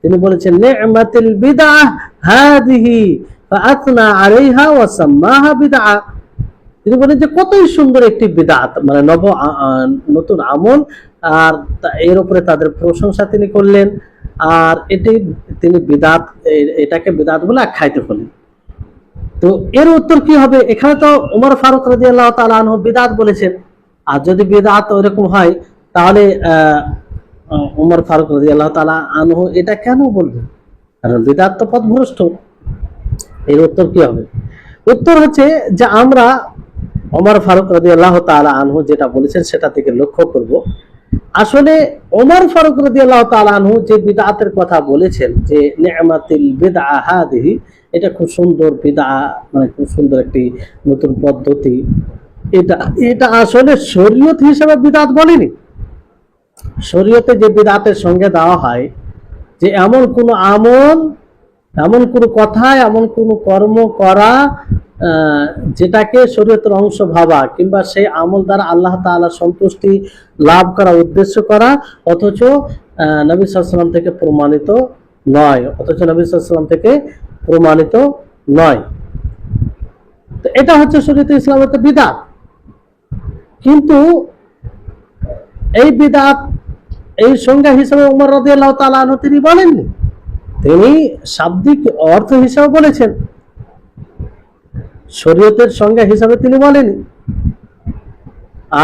তিনি বলেছেন নি'মাতিল বিদআহ হাদিহি ফাআতনা আলাইহা ওয়া সাম্মাহা বিদআহ। তিনি বলেন যে কতই সুন্দর একটি বিদআত, মানে নতুন আমল, আর এর উপরে তাদের প্রশংসা তিনি করলেন, আর তিনি এটাকে বিদআত বলে আখ্যায়িত করলেন। তো এর উত্তর কি হবে? এখানে তো ওমর ফারুক রাদিয়াল্লাহু তাআলা আনহু বিদআত বলেছেন, আর যদি বিদআত ওরকম হয় তাহলে ওমর ফারুক রাদিয়াল্লাহু তাআলা আনহু এটা কেন বলবেন? কারণ বিদআত তো পথভ্রষ্ট। এর উত্তর কি হবে? উত্তর হচ্ছে যে আমরা ওমর ফারুক রাদিয়াল্লাহু তাআলা আনহু যেটা বলেছেন সেটা থেকে লক্ষ্য করব আসলে ওমর ফারুক রাদিয়াল্লাহু তাআলা আনহু যে বিদআতের কথা বলেছেন যে নি'মাতিল বিদআ হাদিহি, এটা খুব সুন্দর বিদআ, মানে খুব সুন্দর একটি নতুন পদ্ধতি, এটা এটা আসলে শরীয়ত হিসেবে বিদআত বলেনি। শরীয়তে যে বিদআতের সঙ্গে দেওয়া হয় যে এমন কোন আমল, এমন কোন কথা, এমন কোন কর্ম করা যেটাকে শরীয়তের অংশ ভাবা, কিংবা সেই আমল দ্বারা আল্লাহ তাআলা সন্তুষ্টি লাভ করা উদ্দেশ্য করা, অথচ নবী সাল্লাল্লাহু আলাইহি ওয়াসাল্লাম থেকে প্রমাণিত নয়, অথচ নবী সাল্লাল্লাহু আলাইহি ওয়াসাল্লাম থেকে প্রমাণিত নয়। তো এটা হচ্ছে শরীয়তে ইসলামের বিদআত। কিন্তু এই বিদআত এই সংজ্ঞা হিসেবে ওমর রাদিয়াল্লাহু তাআলা আনহু তিনি বলেননি, তিনি শাব্দিক অর্থ হিসেবে বলেছেন, শরীয়তের সংজ্ঞা হিসাবে তিনি বলেনি।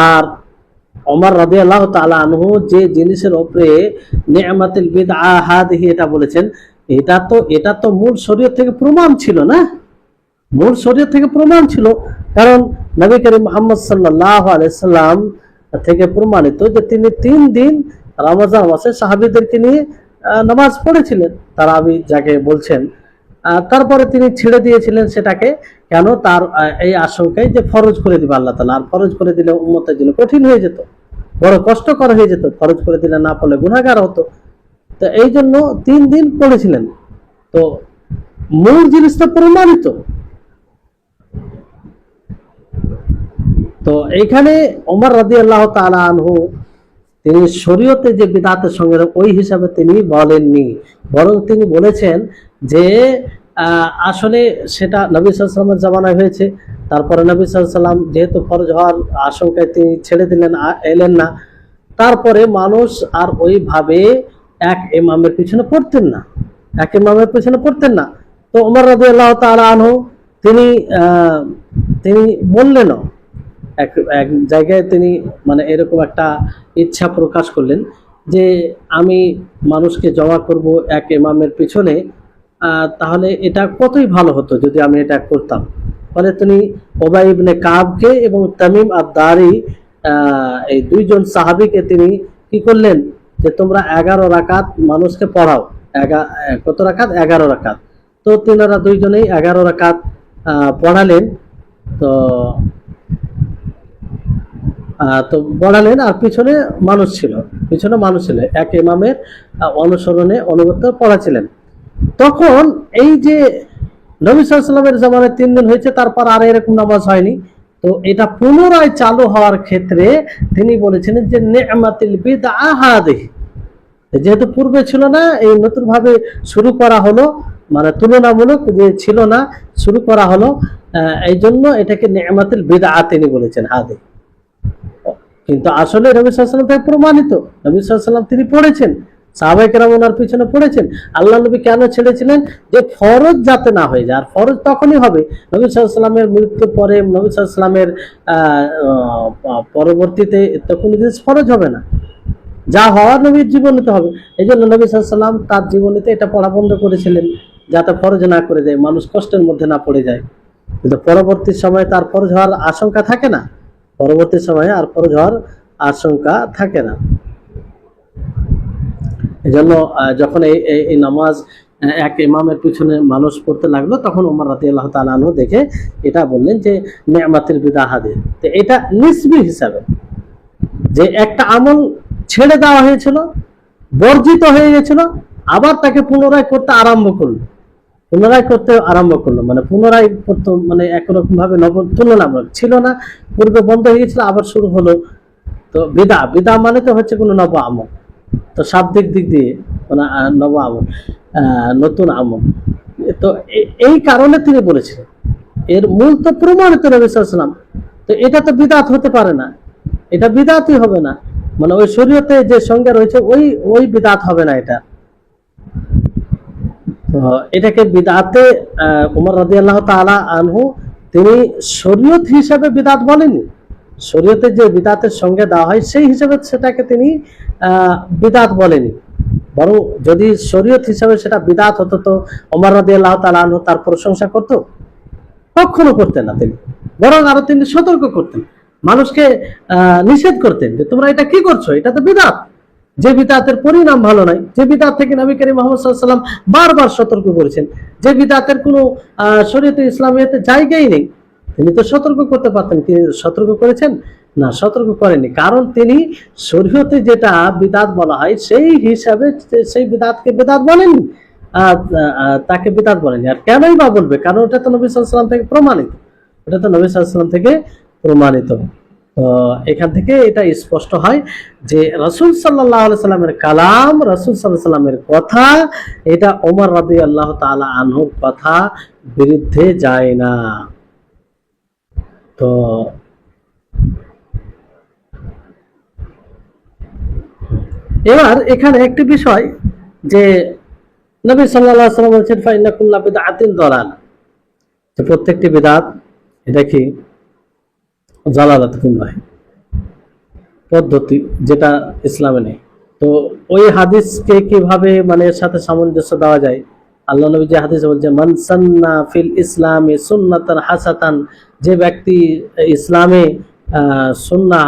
আর ওমর রাদিয়াল্লাহু তাআলা আনহু যে জিনিসের উপরে নি'মাতুল বিদআ হাদিহি এটা বলেছেন, এটা তো মূল শরীয়ত থেকে প্রমাণ ছিল না, মূল শরীয়ত থেকে প্রমাণ ছিল। কারণ নবী করিম মুহাম্মদ সাল্লাল্লাহু আলাইহি সাল্লাম থেকে প্রমাণিত যে তিনি 3 দিন রমজান মাসে সাহাবীদেরকে নিয়ে নামাজ পড়েছিলেন, তারাবি যাকে বলছেন। তারপরে তিনি ছেড়ে দিয়েছিলেন সেটাকে, কেন? তার এই আশঙ্কায় যে ফরজ করে দিবে আল্লাহ তাআলা, আর ফরজ করে দিলে উম্মতের জন্য কঠিন হয়ে যেত, বড় কষ্টকর হয়ে যেত, ফরজ করে দিলে না পড়লে গুনাহগার হতো। তো এই জন্য 3 দিন পড়েছিলেন। তো মূল জিনিসটা প্রমাণিত। তো এইখানে ওমর রাদিয়াল্লাহু তাআলা আনহু তিনি শরীয়তে যে বিদআতের সঙ্গে ওই হিসাবে তিনি বলেননি, বরং তিনি বলেছেন যে আসলে সেটা নবী সাল্লাল্লাহু আলাইহি ওয়াসাল্লামের জামানায় হয়েছে, তারপরে নবী সাল্লাল্লাহু আলাইহি ওয়াসাল্লাম যেহেতু ফরজ হওয়ার আশঙ্কায় তিনি ছেড়ে দিলেন, এলেন না, তারপরে মানুষ আর ওইভাবে এক ইমামের পিছনে পড়তেন না, এক ইমামের পিছনে পড়তেন না। তো ওমর রাদিয়াল্লাহু তাআলা আনহু তিনি তিনি বললেন, এক জায়গায় তিনি মানে এরকম একটা ইচ্ছা প্রকাশ করলেন যে আমি মানুষকে জমা করব এক ইমামের পিছনে, তাহলে এটা কতই ভালো হতো যদি আমি এটা করতাম। ফলে তিনি উবাই ইবনে কাবকে এবং তামিম আদ-দারি এই 2 জন সাহাবীকে তিনি কি করলেন যে তোমরা 11 রাকাত মানুষকে পড়াও। কত রাকাত? 11 রাকাত। তো তিনারা 2 জনেই 11 রাকাত পড়ালেন। তো পড়ালেন, আর পিছনে মানুষ ছিল, এক ইমামের অনুসরণে অনুগত পড়াছিলেন। তখন এই যে নবী সাল্লাল্লাহু আলাইহি ওয়াসাল্লামের জামানায় 3 দিন হয়েছে, তারপর আর এরকম নামাজ হয়নি। তো এটা পুনরায় চালু হওয়ার ক্ষেত্রে তিনি বলেছিলেন যে নি'মাতুল বিদআ হাদিহি, যেহেতু পূর্বে ছিল না, এই নতুন ভাবে শুরু করা হলো, মানে তুলনামূলক যে ছিল না, শুরু করা হলো, এই জন্য এটাকে নি'মাতুল বিদআ তিনি বলেছেন হাদিহি। কিন্তু আসলে নবী সাল্লাল্লাহু আলাইহি ওয়াসাল্লাম থেকে প্রমাণিত, নবী সাল্লাল্লাহু আলাইহি ওয়াসাল্লাম তিনি পড়েছেন, সাহাবায়ে কেরাম ওনার পিছনে পড়েছেন। আল্লাহ নবী কেন ছেড়েছিলেন? যে ফরজ যাতে না হয়ে যায়। আর ফরজ তখনই হবে নবী সাল্লাল্লাহু আলাইহি ওয়াসাল্লামের মৃত্যুর পরে, নবী সাল্লাল্লাহু আলাইহি ওয়াসাল্লামের পরবর্তীতে তো কোনো জিনিস ফরজ হবে না, যা হওয়ার নবীর জীবনীতে হবে। এই জন্য নবী সাল্লাল্লাহু আলাইহি ওয়াসাল্লাম তার জীবনীতে এটা পড়া বন্ধ করেছিলেন, যাতে ফরজ না করে দেয়, মানুষ কষ্টের মধ্যে না পড়ে যায়। কিন্তু পরবর্তী সময়ে তার ফরজ হওয়ার আশঙ্কা থাকে না, পরবর্তী সময়ে আর ফরজ হওয়ার আশঙ্কা থাকে না। এজন্য যখন এই নামাজ এক ইমামের পিছনে মানুষ পড়তে লাগলো, তখন ওমর রাদিয়াল্লাহু তাআলা আনহু দেখে এটা বললেন যে নি'মাতুল বিদআ হাদিহি। তো এটা নিসবি হিসাবে, যে একটা আমল ছেড়ে দেওয়া হয়েছিল, বর্জিত হয়ে গেছিল, আবার তাকে পুনরায় করতে আরম্ভ করলো, মানে পুনরায় করতো, মানে একরকম ভাবে তুলনামূলক ছিল না, পূর্বে বন্ধ হয়ে গেছিল, আবার শুরু হলো। তো বিদআ মানে তো হচ্ছে কোনো নব আমল, তো শাব্দিক দিক দিয়ে মানে নব আমল, নতুন আমল। তো এই কারণে তিনি বলেছিলেন, এর মূল তো প্রমাণিত নবী সাল্লাল্লাহু আলাইহি ওয়াসাল্লাম। তো এটা তো বিদআত হতে পারে না, এটা বিদআতই হবে না, মানে ওই শরীয়তে যে সংজ্ঞা রয়েছে ওই বিদআত হবে না এটা। তো এটাকে বিদআতে ওমর রাদিয়াল্লাহু তাআলা আনহু তিনি শরীয়ত হিসেবে বিদআত বলেননি, শরীয়তে যে বিদআতের সঙ্গে দেওয়া হয় সেই হিসেবে সেটাকে তিনি বিদআত বলেনি। বরং যদি শরীয়ত হিসেবে সেটা বিদআত হতো, তো ওমর রাদিয়াল্লাহু তাআলা আনহু তার প্রশংসা করতো? কখনো করতেন না তিনি, বরং আরো তিনি সতর্ক করতেন মানুষকে নিষেধ করতেন যে তোমরা এটা কি করছো, এটা তো বিদআত, যে বিদআতের পরিণাম ভালো নয়, যে বিদআত থেকে নবী করিম মুহাম্মদ সাল্লাল্লাহু আলাইহি ওয়াসাল্লাম বারবার সতর্ক করেছেন, যে বিদআতের কোনো শরীয়তে ইসলামিয়াতে জায়গাই নেই। তিনি তো সতর্ক করতে পারতেন, তিনি সতর্ক করেছেন না? সতর্ক করেননি, কারণ তিনি শরীয়তে যেটা বিদআত বলা হয় সেই হিসাবে সেই বিদআতকে বিদআত বলেননি, তাকে বিদআত বলেননি। আর কেনই বা বলবে? কারণ ওটা তো নবী সাল্লাল্লাহু আলাইহি ওয়াসাল্লাম থেকে প্রমাণিত, এটা তো নবী সাল্লাল্লাহু আলাইহি ওয়াসাল্লাম থেকে প্রমাণিত। তো এখান থেকে এটা স্পষ্ট হয় যে রাসূল সাল্লাল্লাহু আলাইহি সাল্লামের কালাম, রাসূল সাল্লাল্লাহু আলাইহি সাল্লামের কথা, এটা ওমর রাদিয়াল্লাহু তাআলা আনহুর কথা বিরুদ্ধে যায় না। তো এবার এখানে একটি বিষয় যে নবী সাল্লাল্লাহু আলাইহি ওয়াসাল্লাম বলেছেন ফাইন্না কুল্লা বিদআতিন দালাল, যে প্রত্যেকটি বিদআত এটা কি জালালাত, গুমরাহ পদ্ধতি, যেটা ইসলামে নেই। তো ওই হাদিসকে কিভাবে মানে এর সাথে সামঞ্জস্য দেওয়া যায়? আল্লাহ নবী যে হাদিসে বলছে মান সান্না ফিল ইসলামে সুন্নাতান হাসাতান, যে ব্যক্তি ইসলামে সুন্নাহ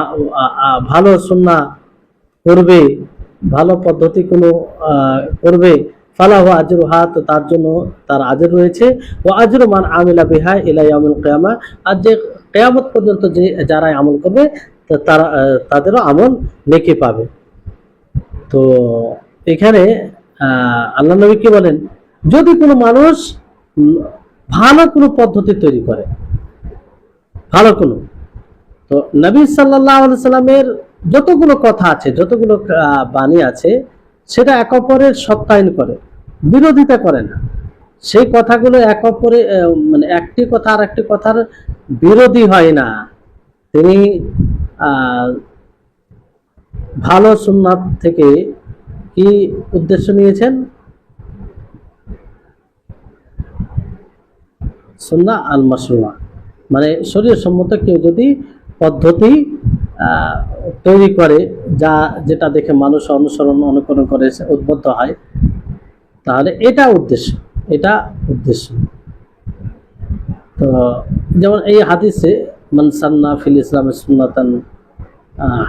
ভালো সুন্নাহ করবে, ভালো পদ্ধতি কোনো করবে, ফালাহু আজরুহা, তো তার জন্য তার আজর রয়েছে, ও আজরু মান আমিলা বিহা ইলা ইয়াউমিল কিয়ামা, আর যে কিয়ামত পর্যন্ত যে যারা আমল করবে তারা তাদেরও আমল নেকি পাবে। তো এখানে আল্লাহ নবী কি বলেন, যদি কোনো মানুষ ভালো কোনো পদ্ধতি তৈরি করে, ভালো কোনো, তো নবী সাল্লাল্লাহু আলাইহি সাল্লামের যতগুলো কথা আছে, যতগুলো বাণী আছে, সেটা এক অপরের সত্যায়ন করে, বিরোধিতা করে না। সেই কথাগুলো এক অপরে মানে একটি কথা আর একটি কথার বিরোধী হয় না। তিনি ভালো সুন্নাত থেকে কি উদ্দেশ্য নিয়েছেন? সুন্নাহ আল মাশরুআ, মানে শরীয়ত সম্মত কেউ যদি পদ্ধতি তৈরি করে, যেটা দেখে মানুষ অনুসরণ অনুকরণ করে উদ্বুদ্ধ হয়, তাহলে এটা উদ্দেশ্য, এটা উদ্দেশ্য। তো যেমন এই হাদিসে মান সান্না ফিল ইসলামে সুন্নাতান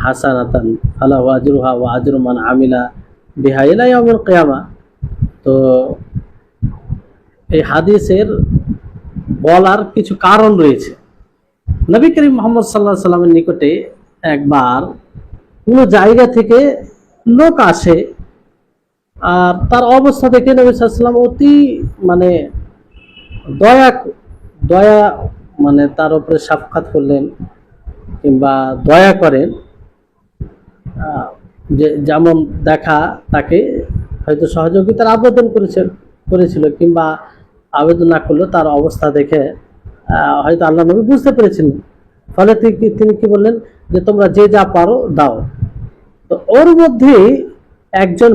হাসানাতান ফালাহু আজরুহা ওয়া আজরু মান আমিলা বিহা ইলা ইয়াউমিল কিয়ামা। তো এই হাদিসের বলার কিছু কারণ রয়েছে। নবী করিম মুহাম্মদ সাল্লাল্লাহু আলাইহি সাল্লামের নিকটে একবার কোনো জায়গা থেকে লোক আসে, আর তার অবস্থা দেখে নবী সাল্লাল্লাহু আলাইহি সাল্লাম অতি মানে দয়া মানে তার উপরে সাফকাত করলেন কিংবা দয়া করেন, যে যেমন দেখা তাকে হয়তো সহযোগিতার আবেদন করেছিল কিংবা আবেদন না করলেও তার অবস্থা দেখে হয়তো আল্লাহ নবী বুঝতে পেরেছিলেন। ফলে তিনি কি বললেন যে তোমরা যে যা পারো দাও। তো ওর মধ্যে একজন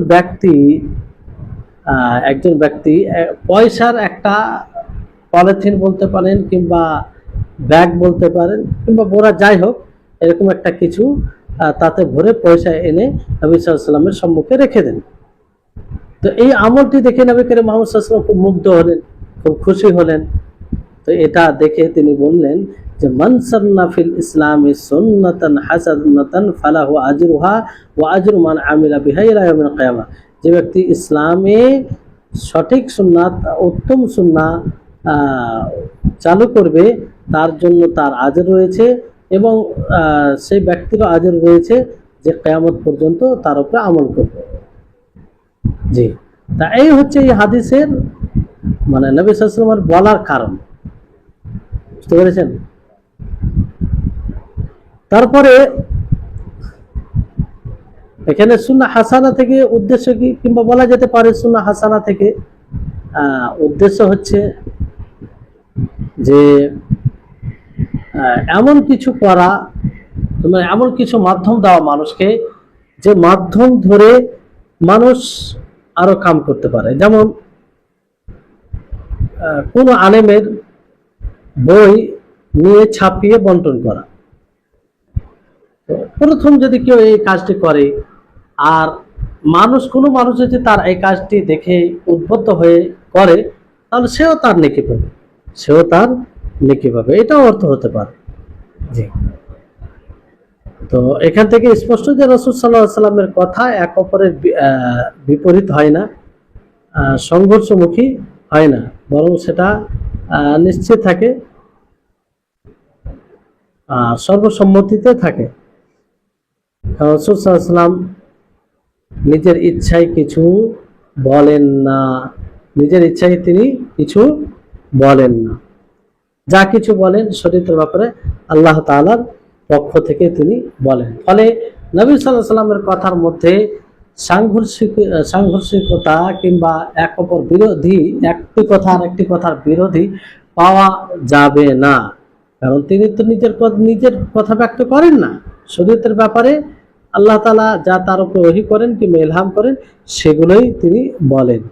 ব্যক্তি পয়সার একটা পলিথিন বলতে পারেন কিংবা ব্যাগ বলতে পারেন কিংবা বোরা, যাই হোক, এরকম একটা কিছু তাতে ভরে পয়সা এনে নবী সাল্লাল্লাহু আলাইহি ওয়াসাল্লামের সম্মুখে রেখে দেন। তো এই আমলটি দেখে নবী করিম মুহাম্মদ সাল্লাল্লাহু আলাইহি ওয়াসাল্লাম খুব মুগ্ধ হলেন, খুব খুশি হলেন। তো এটা দেখে তিনি বললেন যে মান সান্না ফিল ইসলামি সুন্নাতান হাসানাতান ফালাহু আজরুহা ওয়া আজরু মান আমিলা বিহা ইলা ইয়াউমিল কিয়ামা, যে ব্যক্তি ইসলামে সঠিক সুন্নাত, উত্তম সুন্নাহ চালু করবে, তার জন্য তার আজর রয়েছে, এবং সেই ব্যক্তিরও আজর রয়েছে যে কিয়ামত পর্যন্ত তার উপরে আমল করবে। জি, তা এই হচ্ছে এই হাদিসের মানে নবী সাল্লাল্লাহু আলাইহি ওয়াসাল্লামের বলার কারণ, বুঝতে পেরেছেন? তারপরে এখানে সুন্নাহ হাসানা থেকে উদ্দেশ্য কি, কিংবা বলা যেতে পারে সুন্নাহ হাসানা থেকে উদ্দেশ্য হচ্ছে যে এমন কিছু করা, মানে এমন কিছু মাধ্যম দেওয়া মানুষকে, যে মাধ্যম ধরে মানুষ আরো কাম করতে পারে। যেমন কোন আলেমের বই নিয়ে ছাপিয়ে বন্টন করা। প্রথম যদি কেউ এই কাজটি করে, আর কোনো মানুষ যদি তার এই কাজটি দেখে উদ্বুদ্ধ হয়ে করে, তাহলে সেও তার নেকি পাবে, এটাও অর্থ হতে পারে। জি, তো এখান থেকে স্পষ্ট যে রাসূল সাল্লাল্লাহু আলাইহি সাল্লামের কথা এক অপরের বিপরীত হয় না, সংঘর্ষমুখী হয় না, বরং সেটা নিশ্চিত থাকে, সর্বসম্মতিতে থাকে। কারণ রাসূল সাল্লাল্লাহু আলাইহি সাল্লাম নিজের ইচ্ছায় কিছু বলেন না, নিজের ইচ্ছায় তিনি কিছু বলেন না। যা কিছু বলেন শরীয়তের ব্যাপারে আল্লাহ তাআলার পক্ষ থেকে তিনি বলেন। ফলে নবী সাল্লাল্লাহু আলাইহি সাল্লামের কথার মধ্যে সাংঘর্ষিকতা কিংবা এক অপর বিরোধী, একটি কথা আর একটি কথার বিরোধী পাওয়া যাবে না। কারণ তিনি তো নিজের কথা ব্যক্ত করেন না। শরীয়তের ব্যাপারে আল্লাহ তাআলা যা তার উপর ওহী করেন কিংবা ইলহাম করেন সেগুলোই তিনি বলেন।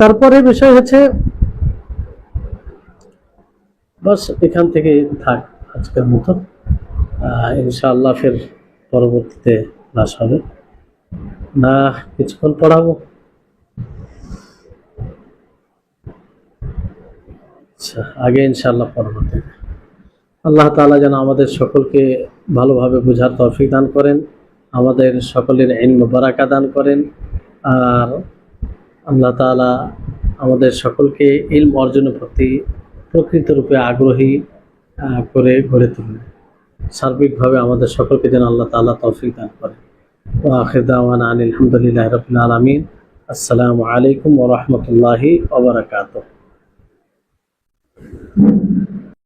তারপরে বিষয় হচ্ছে, বাস এখান থেকে থাক আজকের মতো। ইনশাআল্লাহ ফের পরবর্তীতে ক্লাস হবে না, কিছুক্ষণ পড়াবো। আচ্ছা, আগে ইনশাআল্লাহ পরবর্তী। আল্লাহ তাআলা যেন আমাদের সকলকে ভালোভাবে বোঝার তৌফিক দান করেন, আমাদের সকলের ইলম বারাকা দান করেন, আর আল্লাহ তাআলা আমাদের সকলকে ইলম অর্জনের প্রতি প্রকৃতরূপে আগ্রহী করে গড়ে তুলবেন। সার্বিকভাবে আমাদের সকলকে যেন আল্লাহ তাআলা তৌফিক দান করেন। ওয়া আখির দাওয়ানা আনিল হামদুলিল্লাহি রাব্বিল আলামিন। আসসালামু আলাইকুম ওয়া রাহমাতুল্লাহি ওয়া বারাকাতুহু।